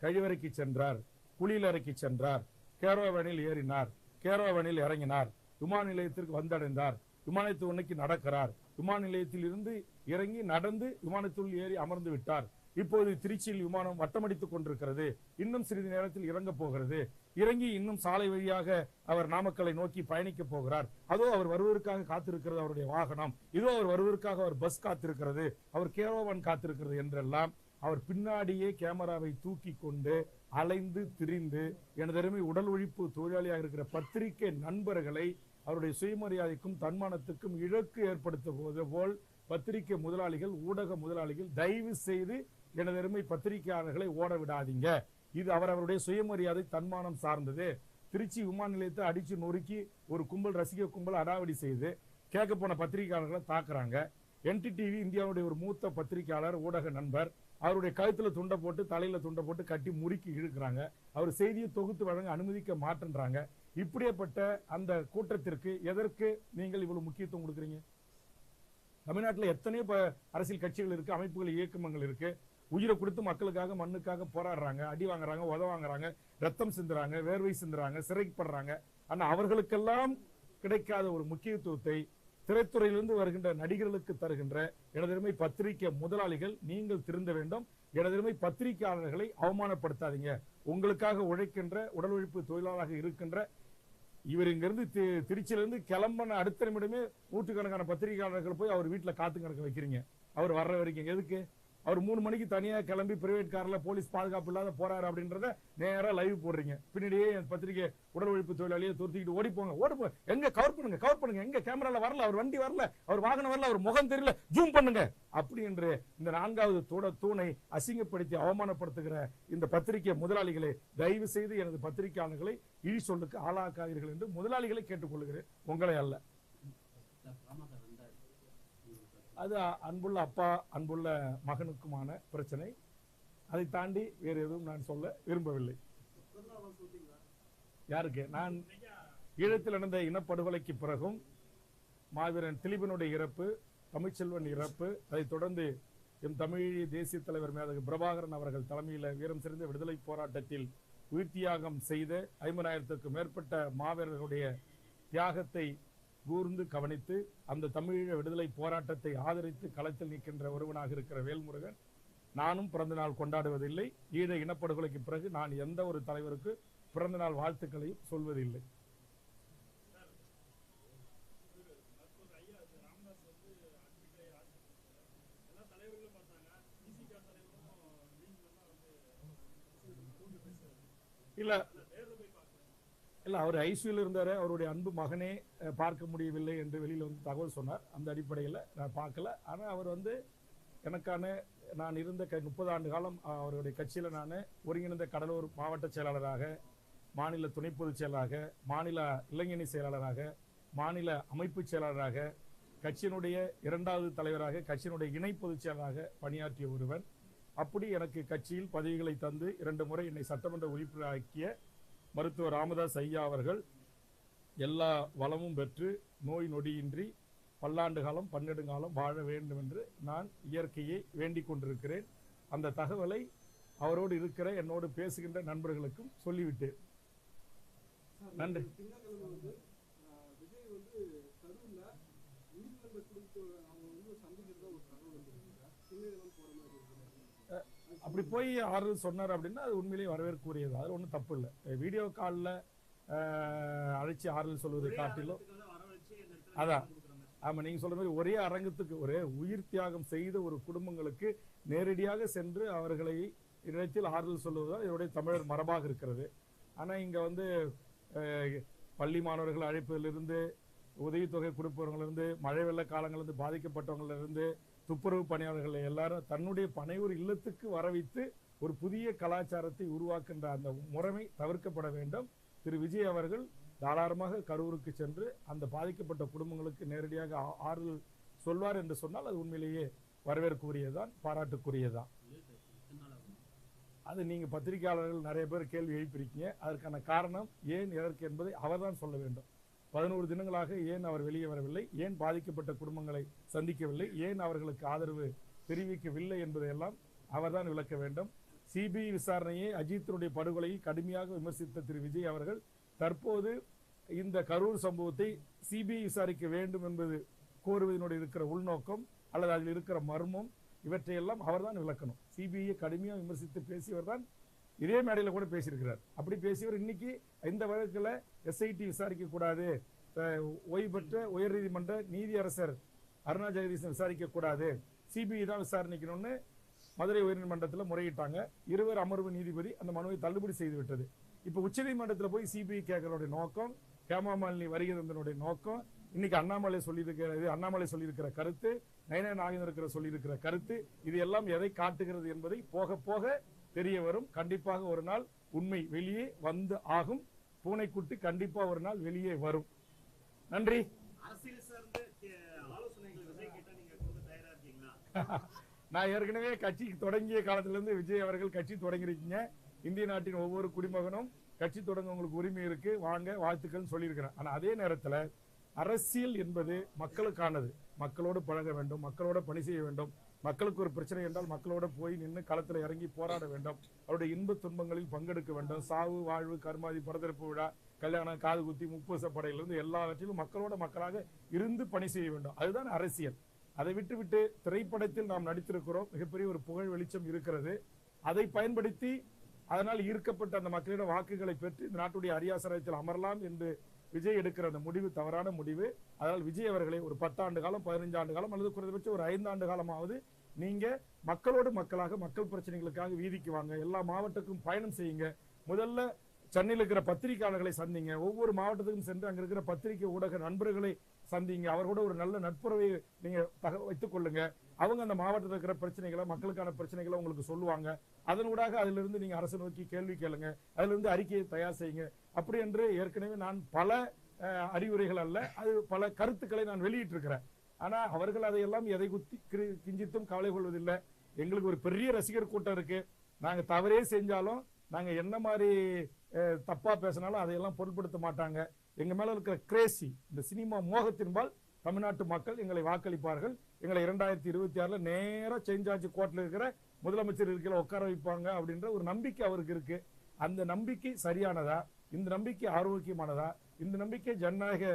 கழிவறைக்கு சென்றார், குளியலறைக்கு சென்றார், கேரவானில் ஏறினார், கேரவானில் இறங்கினார், விமான நிலையத்திற்கு வந்தடைந்தார், விமானத்தை நடக்கிறார், விமான நிலையத்தில் இருந்து இறங்கி நடந்து விமானத்துள் ஏறி அமர்ந்து விட்டார். இப்போது திருச்சியில் விமானம் வட்டமடித்துக் கொண்டிருக்கிறது, இன்னும் சிறிது நேரத்தில் இறங்க போகிறது, இறங்கி இன்னும் சாலை வழியாக அவர் நாமக்கலை நோக்கி பயணிக்க போகிறார். அதோ அவர் வருவதற்காக காத்திருக்கிறது அவருடைய வாகனம், இதோ அவர் வருவதற்காக அவர் பஸ் காத்திருக்கிறது, அவர் கேரவான் காத்திருக்கிறது என்றெல்லாம் அவர் பின்னாடியே கேமராவை தூக்கி கொண்டு அலைந்து திரிந்து எனதருமை உடல் உழைப்பு தொழிலாளியாக இருக்கிற பத்திரிகை நண்பர்களை அவருடைய சுயமரியாதைக்கும் தன்மானத்துக்கும் இழக்கு ஏற்படுத்துவது போல் பத்திரிகை முதலாளிகள், ஊடக முதலாளிகள் தயவு செய்து எனதருமை பத்திரிகையாளர்களை ஓட விடாதீங்க. இது அவரவருடைய சுயமரியாதை தன்மானம் சார்ந்தது. திருச்சி விமான நிலையத்தை அடிச்சு நொறுக்கி ஒரு கும்பல், ரசிக கும்பல் அடாவடி செய்து கேட்க போன பத்திரிகையாளர்களை தாக்குறாங்க. NTTV இந்தியாவுடைய ஒரு மூத்த பத்திரிகையாளர், ஊடக நண்பர், அவருடைய கழுத்துல துண்டை போட்டு தலையில துண்டை போட்டு கட்டி முறுக்கி இழுக்கிறாங்க. அவர் செய்தியை தொகுத்து வழங்க அனுமதிக்க மாட்டேன்றாங்க. இப்படியேப்பட்ட அந்த கூட்டத்திற்கு எதற்கு நீங்கள் இவ்வளவு முக்கியத்துவம் கொடுக்குறீங்க? தமிழ்நாட்டில் எத்தனையோ அரசியல் கட்சிகள் இருக்கு, அமைப்புகள், இயக்கங்கள் இருக்கு. உயிரை கொடுத்து மக்களுக்காக மண்ணுக்காக போராடுறாங்க, அடி வாங்குறாங்க, உத வாங்குறாங்க, ரத்தம் சிந்துறாங்க, வேர்வை சிந்துறாங்க, சிறைப்படுறாங்க. ஆனா அவர்களுக்கெல்லாம் கிடைக்காத ஒரு முக்கியத்துவத்தை திரைத்துறையிலிருந்து வருகின்ற நடிகர்களுக்கு தருகின்ற எனதருமை பத்திரிகை முதலாளிகள் நீங்கள் திருந்த வேண்டும். எனதருமை பத்திரிகையாளர்களை அவமானப்படுத்தாதீங்க. உங்களுக்காக உழைக்கின்ற உடல் உழைப்பு தொழிலாளராக இருக்கின்ற இவர் இங்கிருந்து திருச்சியிலிருந்து கிளம்பின அடுத்த நிமிடமே நூற்றுக்கணக்கான பத்திரிகையாளர்கள் போய் அவர் வீட்டுல காத்து கிடக்க வைக்கிறீங்க. அவர் வர்ற வரைக்கும் எதுக்கு? அவர் 3 மணிக்கு தனியா கிளம்பி பிரைவேட் கார்ல போலீஸ் பாதுகாப்பு இல்லாத போறாரு அப்படின்றத நேரா லைவ் போடுறீங்க. பின்னாடியே பத்திரிகை உடல் உழைப்பு தொழிலாளியை துரத்திக்கிட்டு ஓடி போங்க, எங்க கவர் பண்ணுங்க, எங்க கேமரால வரல, அவர் வண்டி வரல, அவர் வாகனம் வரல, அவர் முகம் தெரியல, ஜூம் பண்ணுங்க அப்படி என்று இந்த 4வது தூணை அசிங்கப்படுத்தி அவமானப்படுத்துகிற இந்த பத்திரிகை முதலாளிகளை தயவு செய்து எனது பத்திரிகையாளர்களை இழி சொல்லுக்கு ஆளாக்காதீர்கள் என்று முதலாளிகளை கேட்டுக்கொள்கிறேன், உங்களை அல்ல. அது அன்புள்ள அப்பா, அன்புள்ள மகனுக்குமான பிரச்சனை. அதை தாண்டி வேறு எதுவும் நான் சொல்ல விரும்பவில்லை. யாருக்கு? நான் ஈழத்தில் நடந்த இனப்படுகொலைக்கு பிறகும் மாவீரன் திலீபனுடைய இறப்பு, தமிழ்ச்செல்வன் இறப்பு, அதைத் தொடர்ந்து எம் தமிழ் தேசிய தலைவர் மேதகு பிரபாகரன் அவர்கள் தலைமையில் வீரம் சிறந்த விடுதலை போராட்டத்தில் உயிர் தியாகம் செய்த 50,000க்கும் மேற்பட்ட மாவீரர்களுடைய தியாகத்தை கூர்ந்து கவனித்து அந்த தமிழீழ விடுதலை போராட்டத்தை ஆதரித்து களத்தில் நிற்கின்ற ஒருவனாக இருக்கிற வேல்முருகன், நானும் பிறந்த நாள் கொண்டாடுவதில்லை. ஈழ இனப்படுகொலைக்கு பிறகு நான் எந்த ஒரு தலைவருக்கு பிறந்த நாள் வாழ்த்துக்களையும் சொல்வதில்லை. இல்ல அவர் ஐசியூல இருந்தாரு, அவருடைய அன்பு மகனே பார்க்க முடியவில்லை என்று வெளியில வந்து தகவல் சொன்னார். அந்த அடிப்படையில் நான் பார்க்கல. ஆனா அவர் எனக்கான நான் இருந்த 30 ஆண்டு காலம் அவருடைய கட்சியில நான் ஒருங்கிணைந்த கடலூர் மாவட்ட செயலாளராக, மாநில துணை பொதுச் செயலாளராக, மாநில இளைஞணி செயலாளராக, மாநில அமைப்பு செயலாளராக, கட்சியினுடைய 2வது தலைவராக, கட்சியினுடைய இணை பொதுச் செயலாளராக பணியாற்றிய ஒருவன். அப்படி எனக்கு கட்சியில் பதவிகளை தந்து 2 முறை என்னை சட்டமன்ற உறுப்பினராக்கிய மருத்துவர் ராமதாஸ் ஐயா அவர்கள் எல்லா வளமும் பெற்று நோய் நொடியின்றி பல்லாண்டு காலம் 12 காலம் வாழ வேண்டும் என்று நான் இயற்கையை வேண்டிக் கொண்டிருக்கிறேன். அந்த தகவலை அவரோடு இருக்கிற என்னோடு பேசுகின்ற நண்பர்களுக்கும் சொல்லிவிட்டேன். நன்றி. அப்படி போய் ஆறுதல் சொன்னார் அப்படின்னா அது உண்மையிலேயே வரவேற்கக்கூடியது, அது ஒன்றும் தப்பு இல்லை. வீடியோ காலில் அழைச்சி ஆறுதல் சொல்வதை காட்டிலும் அதான் ஆமாம் நீங்கள் சொல்ற மாதிரி ஒரே அரங்கத்துக்கு ஒரே உயிர் தியாகம் செய்த ஒரு குடும்பங்களுக்கு நேரடியாக சென்று அவர்களை இடத்தில் ஆறுதல் சொல்வதுதான் இதனுடைய தமிழர் மரபாக இருக்கிறது. ஆனால் இங்கே வந்து பள்ளி மாணவர்கள் அழைப்பதிலிருந்து, உதவித்தொகை கொடுப்பவர்களிருந்து, மழை வெள்ள காலங்களிலிருந்து பாதிக்கப்பட்டவங்களிலிருந்து, துப்புரவு பணியாளர்கள் எல்லாரும் தன்னுடைய பனையூர் இல்லத்துக்கு வரவைத்து ஒரு புதிய கலாச்சாரத்தை உருவாக்குகின்ற அந்த முறைமை தவிர்க்கப்பட வேண்டும். திரு விஜய் அவர்கள் தாராளமாக கரூருக்கு சென்று அந்த பாதிக்கப்பட்ட குடும்பங்களுக்கு நேரடியாக ஆறுதல் சொல்வார் என்று சொன்னால் அது உண்மையிலேயே வரவேற்குரியதுதான், பாராட்டுக்குரியதுதான். அது நீங்க பத்திரிகையாளர்கள் நிறைய பேர் கேள்வி எழுப்பியிருக்கீங்க. அதற்கான காரணம் ஏன் எதற்கு என்பதை அவர்தான் சொல்ல வேண்டும். 11 தினங்களாக ஏன் அவர் வெளியே வரவில்லை, ஏன் பாதிக்கப்பட்ட குடும்பங்களை சந்திக்கவில்லை, ஏன் அவர்களுக்கு ஆதரவு தெரிவிக்கவில்லை என்பதையெல்லாம் அவர்தான் விளக்க வேண்டும். சிபிஐ விசாரணையை, அஜித்தினுடைய படுகொலையை கடுமையாக விமர்சித்த திரு விஜய் அவர்கள் தற்போது இந்த கரூர் சம்பவத்தை சிபிஐ விசாரிக்க வேண்டும் என்பது கோருவதனுடைய இருக்கிற உள்நோக்கம் அல்லது அதில் இருக்கிற மர்மம் இவற்றையெல்லாம் அவர்தான் விளக்கணும். சிபிஐயை கடுமையாக விமர்சித்து பேசியவர் தான் இதே மேடையில் கூட பேசியிருக்கிறார். அப்படி பேசியவர் இன்னைக்கு இந்த வழக்கில் எஸ்ஐடி விசாரிக்க கூடாது, ஓய்வு பெற்ற உயர்நீதிமன்ற நீதியரசர் அருணா ஜெகதீசன் விசாரிக்க கூடாது, சிபிஐ தான் விசாரணைக்கணும்னு மதுரை உயர்நீதிமன்றத்தில் முறையிட்டாங்க. இருவர் அமர்வு நீதிபதி அந்த மனுவை தள்ளுபடி செய்து விட்டது. இப்போ உச்சநீதிமன்றத்தில் போய் சிபிஐ கேட்கறதுடைய நோக்கம், ஹேமா மாலினி வருகை தந்தனுடைய நோக்கம், இன்னைக்கு அண்ணாமலை சொல்லியிருக்கிற கருத்து, நயனா நாகேந்திரன் சொல்லியிருக்கிற கருத்து, இது எல்லாம் எதை காட்டுகிறது என்பதை போக போக தெரிய வரும். கண்டிப்பாக ஒரு நாள் உண்மை வெளியே வந்து ஆகும். பூனைக்குட்டி கண்டிப்பா ஒரு நாள் வெளியே வரும். நன்றி. நான் ஏற்கனவே கட்சி தொடங்கிய காலத்திலிருந்து விஜய் அவர்கள் கட்சி தொடங்கிருக்கீங்க. இந்திய நாட்டின் ஒவ்வொரு குடிமகனும் கட்சி தொடங்க உங்களுக்கு உரிமை இருக்கு, வாங்க வாழ்த்துக்கள் சொல்லியிருக்கிறேன். ஆனா அதே நேரத்தில் அரசியல் என்பது மக்களுக்கானது. மக்களோடு பழக வேண்டும், மக்களோட பணி செய்ய வேண்டும். மக்களுக்கு ஒரு பிரச்சனை என்றால் மக்களோட போய் நின்று களத்தில் இறங்கி போராட வேண்டும். அவருடைய இன்ப துன்பங்களில் பங்கெடுக்க வேண்டும். சாவு, வாழ்வு, கர்மாதி, பரதரப்பு விழா, கல்யாணம், காது குத்தி, முப்பூச படையிலிருந்து எல்லாவற்றிலும் மக்களோட மக்களாக இருந்து பணி செய்ய வேண்டும். அதுதான் அரசியல். அதை விட்டு திரைப்படத்தில் நாம் நடித்திருக்கிறோம். மிகப்பெரிய ஒரு புகழ் வெளிச்சம் இருக்கிறது. அதை பயன்படுத்தி அதனால் ஈர்க்கப்பட்ட அந்த மக்களிடம் வாக்குகளை பெற்று இந்த நாட்டுடைய அரியாசனத்தில் அமரலாம் என்று விஜய் எடுக்கிற அந்த முடிவு தவறான முடிவு. அதனால் விஜய் அவர்களை ஒரு 10 ஆண்டு காலம், 15 ஆண்டு காலம் அல்லது குறைந்தபட்சம் ஒரு 5 ஆண்டு காலமாவது நீங்க மக்களோடு மக்களாக, மக்கள் பிரச்சனைகளுக்காக வீதிக்கு வாங்க, எல்லா மாவட்டத்துக்கும் பயணம் செய்யுங்க. முதல்ல சென்னையில் இருக்கிற பத்திரிகையாளர்களை சந்திங்க, ஒவ்வொரு மாவட்டத்துக்கும் சென்று அங்க இருக்கிற பத்திரிகை ஊடக நண்பர்களை சந்திங்க, அவரோட ஒரு நல்ல நட்புறவை நீங்க வைத்துக் கொள்ளுங்க. அவங்க அந்த மாவட்டத்தில் இருக்கிற பிரச்சனைகளை, மக்களுக்கான பிரச்சனைகளை உங்களுக்கு சொல்லுவாங்க. அதனூடாக அதிலிருந்து நீங்க அரசு நோக்கி கேள்வி கேளுங்க, அதிலிருந்து அறிக்கையை தயார் செய்யுங்க. அப்படி என்று ஏற்கனவே நான் பல அறிவுரைகள் அல்ல, அது பல கருத்துக்களை நான் வெளியிட்டு இருக்கிறேன். ஆனா அவர்கள் அதையெல்லாம் எதை குத்தி கிஞ்சித்தும் கவலை கொள்வதில்லை. எங்களுக்கு ஒரு பெரிய ரசிகர் கூட்டம் இருக்கு. நாங்க தவறே செஞ்சாலும், நாங்க என்ன மாதிரி தப்பா பேசினாலும் அதையெல்லாம் பொருட்படுத்த மாட்டாங்க. எங்க மேல இருக்கிற கிரேசி, இந்த சினிமா மோகத்தின்பால் தமிழ்நாட்டு மக்கள் எங்களை வாக்களிப்பார்கள். எங்களை 2026 நேரா செஞ்சாச்சு கோர்ட்ல இருக்கிற முதலமைச்சர் இருக்கையில உட்கார வைப்பாங்க அப்படின்ற ஒரு நம்பிக்கை அவருக்கு இருக்கு. அந்த நம்பிக்கை சரியானதா? இந்த நம்பிக்கை ஆரோக்கியமானதா? இந்த நம்பிக்கை ஜனநாயக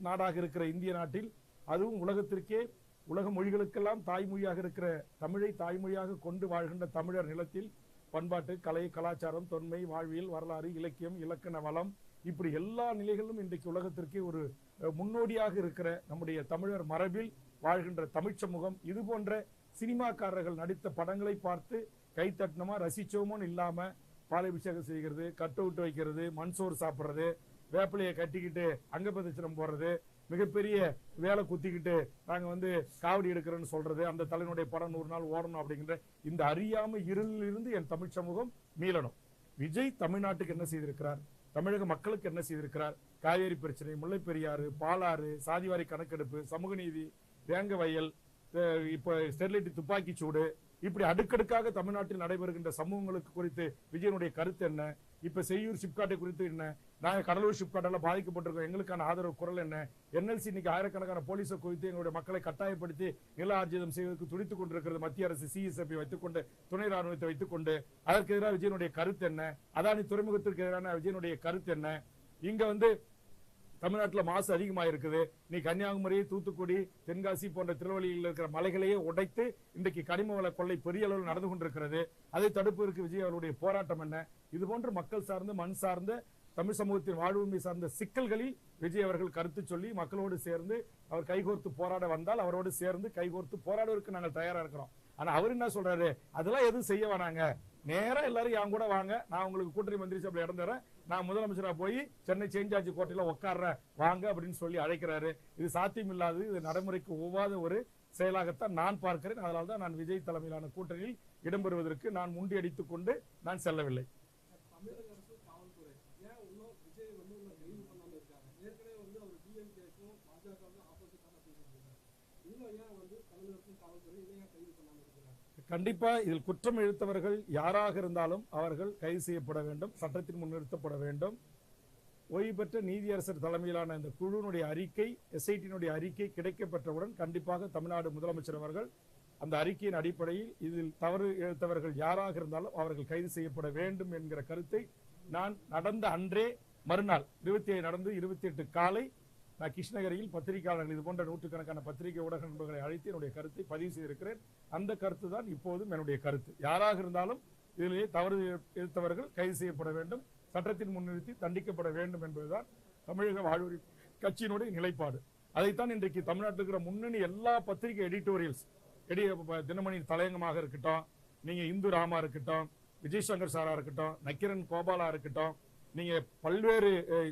நாடாக இருக்கிற இந்திய நாட்டில், அதுவும் உலகத்திற்கே, உலக மொழிகளுக்கெல்லாம் தாய்மொழியாக இருக்கிற தமிழை தாய்மொழியாக கொண்டு வாழ்கின்ற தமிழர் நிலத்தில் பண்பாட்டு, கலை, கலாச்சாரம், தொன்மை, வாழ்வியல், வரலாறு, இலக்கியம், இலக்கண வளம், இப்படி எல்லா நிலைகளிலும் இன்றைக்கு உலகத்திற்கே ஒரு முன்னோடியாக இருக்கிற நம்முடைய தமிழர் மரபில் வாழ்கின்ற தமிழ் சமூகம் இது போன்ற சினிமாக்காரர்கள் நடித்த படங்களை பார்த்து கைத்தட்டணுமா ரசிச்சோமோன்னு இல்லாம பாலாபிஷேகம் செய்கிறது, கட் அவுட் வைக்கிறது, மண்சோறு சாப்பிட்றது, வேப்பிலையை கட்டிக்கிட்டு அங்க பிரதட்சணம் போடுறது, மிகப்பெரிய வேலை குத்திக்கிட்டு நாங்க காவடி எடுக்கிறோன்னு சொல்றது, அந்த தலைவனுடைய படம் 100 நாள் ஓடணும் அப்படிங்கிற இந்த அறியாம இருளிலிருந்து என் தமிழ் சமூகம் மீளணும். விஜய் தமிழ்நாட்டுக்கு என்ன செய்திருக்கிறார், தமிழக மக்களுக்கு என்ன செய்திருக்கிறார்? காவேரி பிரச்சனை, முல்லை பெரியாறு, பாலாறு, சாதிவாரி கணக்கெடுப்பு, சமூக நீதி, வேங்க வயல், இப்ப ஸ்டெர்லைட் துப்பாக்கி சூடு, இப்படி அடுக்கடுக்காக தமிழ்நாட்டில் நடைபெறுகின்ற சமூகங்களுக்கு குறித்து விஜயனுடைய கருத்து என்ன? இப்ப செய்யூர் சிப்காட்டை குறித்து என்ன? நாங்க கடலூர் சிப்காட்டெல்லாம் பாதிக்கப்பட்டிருக்கோம், எங்களுக்கான ஆதரவு குரல் என்ன? என்எல்சி இன்னைக்கு ஆயிரக்கணக்கான போலீஸை குறித்து எங்களுடைய மக்களை கட்டாயப்படுத்தி நில ஆர்ஜிதம் செய்வதற்கு துடித்துக் கொண்டிருக்கிறது மத்திய அரசு. சிஎஸ்எஃப் வைத்துக்கொண்டு, துணை ராணுவத்தை வைத்துக்கொண்டு, அதற்கு எதிராக விஜயனுடைய கருத்து என்ன? அதானி துறைமுகத்திற்கு எதிரான விஜயனுடைய கருத்து என்ன? இங்க தமிழ்நாட்டுல மாசு அதிகமா இருக்குது. நீ கன்னியாகுமரி, தூத்துக்குடி, தென்காசி போன்ற திருவள்ளியில் இருக்கிற மலைகளையே உடைத்து இன்றைக்கு கனிம வள கொள்ளை பெரிய அளவில் நடந்து கொண்டிருக்கிறது. அதை தடுப்பதற்கு விஜய் அவருடைய போராட்டம் என்ன? இது போன்ற மக்கள் சார்ந்த, மண் சார்ந்த, தமிழ் சமூகத்தின் வாழ்வுரிமை சார்ந்த சிக்கல்களில் விஜய் அவர்கள் கருத்து சொல்லி மக்களோடு சேர்ந்து அவர் கைகோர்த்து போராட வந்தால் அவரோடு சேர்ந்து கைகோர்த்து போராடுவதற்கு நாங்கள் தயாரா இருக்கிறோம். ஆனா அவர் என்ன சொல்றாரு, அதெல்லாம் எதுவும் செய்ய வேணாங்க, நேரம் எல்லாரும் என் கூட வாங்க, நான் உங்களுக்கு கூட்டணி மந்திரி சபையில் இடம் தரேன், நான் முதலமைச்சரா போய் சென்னை சேஞ்சாஜி கோட்டையில உட்கார்றேன் வாங்க அப்படின்னு சொல்லி அழைக்கிறாரு. இது சாத்தியம் இல்லாது, இது நடைமுறைக்கு ஒவ்வாத ஒரு செயலாகத்தான் நான் பார்க்கிறேன். அதனால்தான் நான் விஜய் தலைமையிலான கூட்டணியில் இடம்பெறுவதற்கு நான் முண்டியடித்துக் கொண்டு நான் செல்லவில்லை. கண்டிப்பா இதில் குற்றம் இழுத்தவர்கள் யாராக இருந்தாலும் அவர்கள் கைது செய்யப்பட வேண்டும், சட்டத்தின் முன் நிறுத்தப்பட வேண்டும். ஓய்வு பெற்ற நீதியரசர் தலைமையிலான இந்த குழுவினுடைய அறிக்கை, எஸ்ஐடியினுடைய அறிக்கை கிடைக்கப்பெற்றவுடன் கண்டிப்பாக தமிழ்நாடு முதலமைச்சர் அவர்கள் அந்த அறிக்கையின் அடிப்படையில் இதில் தவறு இழுத்தவர்கள் யாராக இருந்தாலும் அவர்கள் கைது செய்யப்பட வேண்டும் என்கிற கருத்தை நான் நடந்த அன்றே மறுநாள் 27 நடந்து 28 காலை நான் கிருஷ்ணகிரியில் பத்திரிகையாளர்கள் இது போன்ற நூற்றுக்கணக்கான பத்திரிகை ஊடக நண்பர்களை அழைத்து என்னுடைய கருத்தை பதிவு செய்திருக்கிறேன். அந்த கருத்து தான் இப்போதும் என்னுடைய கருத்து. யாராக இருந்தாலும் இதிலேயே தவறு இழுத்தவர்கள் கைது செய்யப்பட வேண்டும், சட்டத்தின் முன்னிறுத்தி தண்டிக்கப்பட வேண்டும் என்பதுதான் தமிழக வாழ்வுரிமை கட்சியினுடைய நிலைப்பாடு. அதைத்தான் இன்றைக்கு தமிழ்நாட்டில் இருக்கிற முன்னணி எல்லா பத்திரிகை எடிட்டோரியல்ஸ், தினமணி தலையங்கமாக இருக்கட்டும், நீங்க இந்து ராமா இருக்கட்டும், விஜய் சங்கர் சாரா இருக்கட்டும், நக்கிரன் கோபாலா இருக்கட்டும், நீங்க பல்வேறு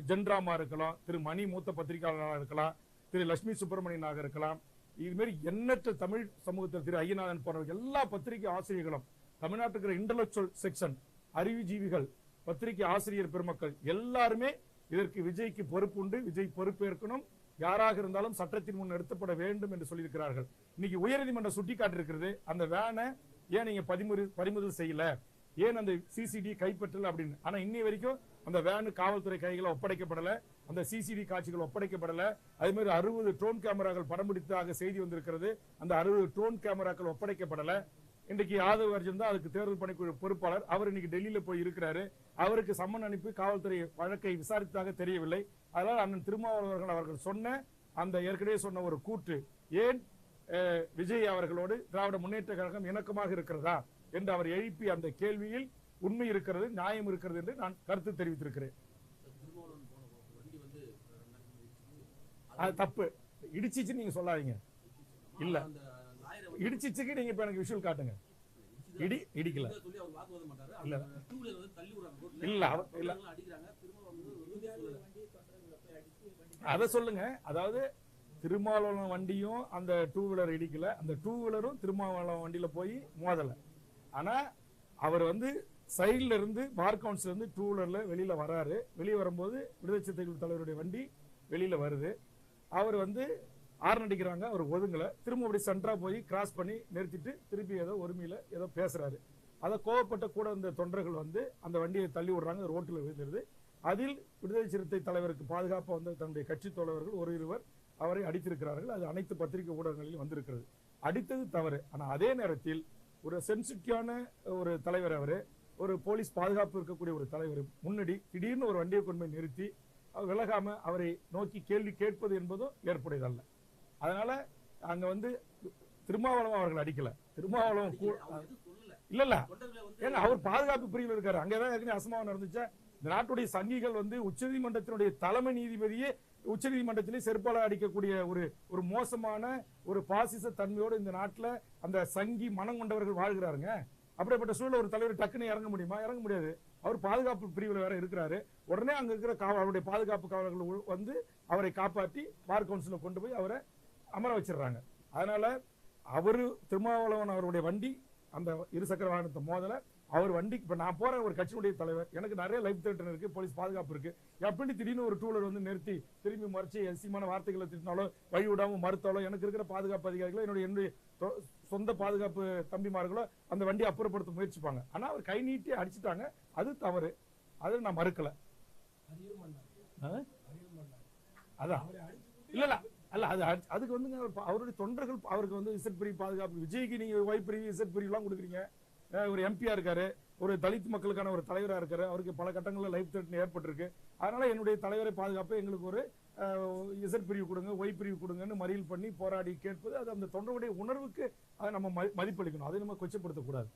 ஜென்ராமா இருக்கலாம், திரு மணி மூத்த பத்திரிகையாளராக இருக்கலாம், திரு லட்சுமி சுப்பிரமணியனாக இருக்கலாம், இது மாதிரி எண்ணற்ற தமிழ் சமூகத்தில் திரு ஐயநாதன் போன்ற எல்லா பத்திரிகை ஆசிரியர்களும், தமிழ்நாட்டுக்கு இன்டலெக்சுவல் செக்ஷன், அறிவுஜீவிகள், பத்திரிகை ஆசிரியர் பெருமக்கள் எல்லாருமே இதற்கு விஜய்க்கு பொறுப்பு உண்டு, விஜய் பொறுப்பேற்கணும், யாராக இருந்தாலும் சட்டத்தின் முன் நிறுத்தப்பட வேண்டும் என்று சொல்லியிருக்கிறார்கள். இன்னைக்கு உயர்நீதிமன்றம் சுட்டிக்காட்டிருக்கிறது, அந்த வேனை ஏன் நீங்க பறிமுதல் செய்யல, ஏன் அந்த சிசிடி கைப்பற்றல அப்படின்னு. ஆனா இன்னி வரைக்கும் அந்த வேனு காவல்துறை கைகளை ஒப்படைக்கப்படல, அந்த சிசிடி காட்சிகள் ஒப்படைக்கப்படல. அதே மாதிரி 60 ட்ரோன் கேமராக்கள் படம் பிடித்ததாக செய்தி வந்திருக்கிறது, அந்த 60 ட்ரோன் கேமராக்கள் ஒப்படைக்கப்படல. இன்றைக்கு யாதவ் அர்ஜுன் தான் அதுக்கு தேர்தல் பணிக்குழு பொறுப்பாளர், அவர் இன்னைக்கு டெல்லியில போய் இருக்கிறாரு. அவருக்கு சம்மன் அனுப்பி காவல்துறை வழக்கை விசாரித்ததாக தெரியவில்லை. அதனால் அண்ணன் திருமாவளவர்கள் அவர்கள் சொன்ன அந்த ஏற்கனவே சொன்ன ஒரு கூற்று, ஏன் விஜய் அவர்களோடு திராவிட முன்னேற்ற கழகம் இணக்கமாக இருக்கிறதா என்று அவர் எழுப்பிய அந்த கேள்வியில் உண்மை இருக்கிறது, நியாயம் இருக்கிறது என்று நான் கருத்து தெரிவித்திருக்கிறேன். அது தப்பு. இடிச்சிச்சு நீங்க சொல்லாதீங்க. இல்ல, இடிச்சிச்சுக்கு நீங்க இப்ப எனக்கு விஷுவல் காட்டுங்க. இடிக்கல இல்ல இல்ல இல்ல அத சொல்லுங்க. அதாவது திருமாவளவன் வண்டியும் அந்த டூ வீலர் இடிக்கல, அந்த டூ வீலரும் திருமாவளவன் வண்டியில போய் மோதல. ஆனா அவர் சைட்ல இருந்து பார் கவுன்சில இருந்து டூ வீலர்ல வெளியில வராரு. வெளியே வரும்போது விடுதலை சிறுத்தைகள் தலைவருடைய வண்டி வெளியில வருது. அவர் ஆர்ன் அடிக்கிறாங்க, அவர் ஒதுங்கல. திரும்ப அப்படி சென்டரா போய் கிராஸ் பண்ணி நிறுத்திட்டு திருப்பி ஏதோ ஒருமையில ஏதோ பேசுறாரு. அதை கோவப்பட்ட கூட இந்த தொண்டர்கள் அந்த வண்டியை தள்ளி விடுறாங்க, ரோட்டில் விழுந்துருது. அதில் விடுதலை சிறுத்தை தலைவருக்கு பாதுகாப்பாக தன்னுடைய கட்சி தோழர்கள் ஒரு இருவர் அவரை அடித்திருக்கிறார்கள். அது அனைத்து பத்திரிகை ஊடகங்களிலும் வந்திருக்கிறது. அடித்தது தவறு. ஆனால் அதே நேரத்தில் ஒரு சென்சிட்டிவான ஒரு தலைவர், அவரு ஒரு போலீஸ் பாதுகாப்பு இருக்கக்கூடிய ஒரு தலைவர் முன்னாடி திடீர்னு ஒரு வண்டியை கொண்டு போய் நிறுத்தி விலகாம அவரை நோக்கி கேள்வி கேட்பது என்பதும் ஏற்புடையதல்ல. அதனால அங்க திருமாவளவன் அவர்கள் அடிக்கல. திருமாவளவன் இல்ல இல்ல, ஏன்னா அவர் பாதுகாப்பு பிரிவில் இருக்காரு. அங்கதான் ஏற்கனவே அசம்பாவம் நடந்துச்சா. இந்த நாட்டுடைய சங்கிகள் உச்சநீதிமன்றத்தினுடைய தலைமை நீதிபதியே உச்சநீதிமன்றத்திலே செருப்பால அடிக்கக்கூடிய ஒரு மோசமான ஒரு பாசிச தன்மையோடு இந்த நாட்டுல அந்த சங்கி மனம் கொண்டவர்கள் வாழ்கிறாருங்க. அப்படிப்பட்ட சூழல் ஒரு தலைவர் டக்குன்னு இறங்க முடியுமா? இறங்க முடியாது. அவர் பாதுகாப்பு பிரிவில் வேற இருக்கிறாரு. உடனே அங்க இருக்கிற அவருடைய பாதுகாப்பு காவலர்கள் அவரை காப்பாற்றி பார் கவுன்சில கொண்டு போய் அவரை அமர வச்சிடறாங்க. அதனால அவரு திருமாவளவன் அவருடைய வண்டி அந்த இருசக்கர வாகனத்தை மோதல. அவர் வண்டி இப்ப நான் போற ஒரு கட்சியினுடைய தலைவர், எனக்கு நிறைய லைஃப் த்ரெட்டன் இருக்கு, போலீஸ் பாதுகாப்பு இருக்கு. எப்படி திடீர்னு ஒரு டூலர் நிறுத்தி திரும்பி மறைச்சு எசிமான வார்த்தைகளை திட்டினாலோ வழி விடாம மறுத்தாலோ எனக்கு இருக்கிற பாதுகாப்பு அதிகாரிகளோ என்னுடைய சொந்த பாதுகாப்பு தம்பிமார்களோ அந்த வண்டியை அப்புறப்படுத்த முயற்சிப்பாங்க. ஆனா அவர் கை நீட்டி அடிச்சுட்டாங்க, அது தவறு. அதை நான் மறுக்கல. அதான் இல்ல இல்ல அல்ல, அது அதுக்கு அவருடைய தொண்டர்கள் அவருக்கு இசட் பிரிவு பாதுகாப்பு, விஜய்க்கு நீங்க ஒய் பிரிவு இசட் பிரிவு எல்லாம் கொடுக்குறீங்க. ஒரு எம்பியா இருக்காரு, ஒரு தலித் மக்களுக்கான ஒரு தலைவரா இருக்காரு, அவருக்கு பல கட்டங்களில் லைஃப் த்ரெட் ஏற்பட்டிருக்கு. அதனால என்னுடைய தலைவரை பாதுகாப்பு எங்களுக்கு ஒரு இசட் பிரிவு கொடுங்க, ஒய் பிரிவு கொடுங்கன்னு மறியல் பண்ணி போராடி கேட்பது அது அந்த தொண்டருடைய உணர்வுக்கு அதை நம்ம மதிப்பளிக்கணும். அதை நம்ம கொச்சப்படுத்தக்கூடாது.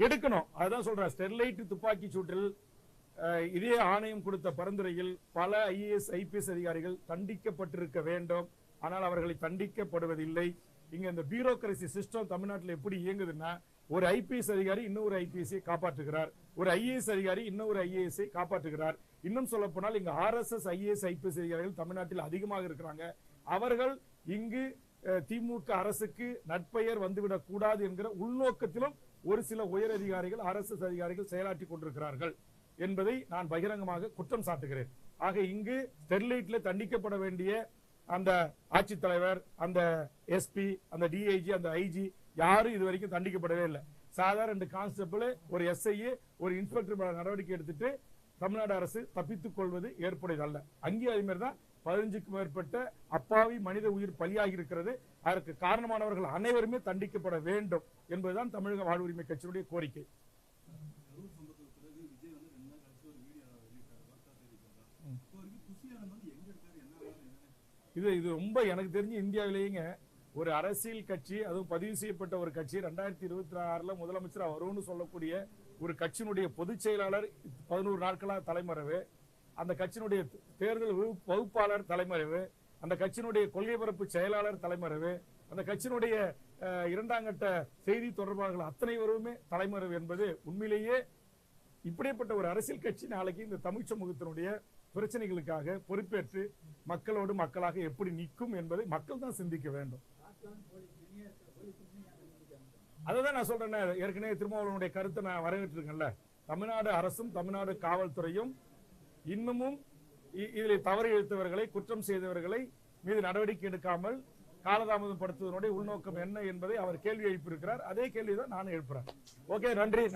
எடுக்கணும். அதுதான் சொல்றேன். ஸ்டெர்லைட் துப்பாக்கி சூட்டில் இதே ஆணையம் கொடுத்த பரிந்துரையில் பல IAS IPS அதிகாரிகள் தண்டிக்கப்பட்டிருக்க வேண்டும். ஆனால் அவர்களை தண்டிக்கப்படுவதில்லை. இங்க இந்த பியூரோக்ரசி சிஸ்டம் தமிழ்நாட்டில் எப்படி இயங்குதுன்னா, ஒரு IPS அதிகாரி இன்னொரு IPS-ஐ காப்பாற்றுகிறார், ஒரு IAS அதிகாரி இன்னொரு IAS-ஐ காப்பாற்றுகிறார். இன்னும் சொல்ல போனால் இங்க RSS IAS IPS அதிகாரிகள் தமிழ்நாட்டில் அதிகமாக இருக்கிறாங்க. அவர்கள் இங்கு திமுக அரசுக்கு நற்பெயர் வந்துவிடக் கூடாது என்கிற உள்நோக்கத்திலும் ஒரு சில உயர் அதிகாரிகள் RSS அதிகாரிகள் செயலாற்றி கொண்டிருக்கிறார்கள் என்பதை நான் பகிரங்கமாக குற்றம் சாட்டுகிறேன். ஆக இங்கு ஸ்டெர்லைட்ல தண்டிக்கப்பட வேண்டிய அந்த ஆட்சித்தலைவர், அந்த SP, அந்த DIG, அந்த IG யாரும் இது வரைக்கும் தண்டிக்கப்படவே இல்லை. சாதாரண 2 கான்ஸ்டபிள், ஒரு SI, ஒரு இன்ஸ்பெக்டர் நடவடிக்கை எடுத்துட்டு தமிழ்நாடு அரசு தப்பித்துக் கொள்வது ஏற்புடையதல்ல. அங்கே அதே மாதிரி தான் 15க்கும் மேற்பட்ட அப்பாவி மனித உயிர் பலியாகி இருக்கிறது. அதற்கு காரணமானவர்கள் அனைவருமே தண்டிக்கப்பட வேண்டும் என்பதுதான் தமிழக வாழ்வுரிமை கட்சியினுடைய கோரிக்கை. இது ரொம்ப எனக்கு தெரிஞ்சு இந்தியாவிலேயேங்க ஒரு அரசியல் கட்சி, அதுவும் பதிவு செய்யப்பட்ட ஒரு கட்சி 2026 முதலமைச்சர் வரும்னு சொல்லக்கூடிய ஒரு கட்சியினுடைய பொதுச் செயலாளர் 11 நாட்களா தலைமறைவு, அந்த கட்சியினுடைய தேர்தல் வகுப்பாளர் தலைமறைவு, அந்த கட்சியினுடைய கொள்கை பரப்பு செயலாளர் தலைமறைவு, அந்த கட்சியினுடைய 2ஆம் கட்ட செய்தி தொடர்பாளர்கள் அத்தனை பேருமே தலைமறைவு என்பது உண்மையிலேயே இப்படிப்பட்ட ஒரு அரசியல் கட்சி நாளைக்கு இந்த தமிழ் சமூகத்தினுடைய பிரச்சனைகளுக்காக பொறுப்பேற்று மக்களோடு மக்களாக எப்படி நிற்கும் என்பதை மக்கள் தான் சிந்திக்க வேண்டும். அதான் நான் சொல்றேன். ஏற்கனவே திருமாவளவனுடைய கருத்தை நான் வரவேற்றிருக்கேன்ல. தமிழ்நாடு அரசும் தமிழ்நாடு காவல்துறையும் இன்னமும் இதில் தவறு இழுத்தவர்களை, குற்றம் செய்தவர்களை மீது நடவடிக்கை எடுக்காமல் காலதாமதப்படுத்துவதனுடைய உள்நோக்கம் என்ன என்பதை அவர் கேள்வி எழுப்பியிருக்கிறார். அதே கேள்விதான் நான் எழுப்புறேன். ஓகே, நன்றி.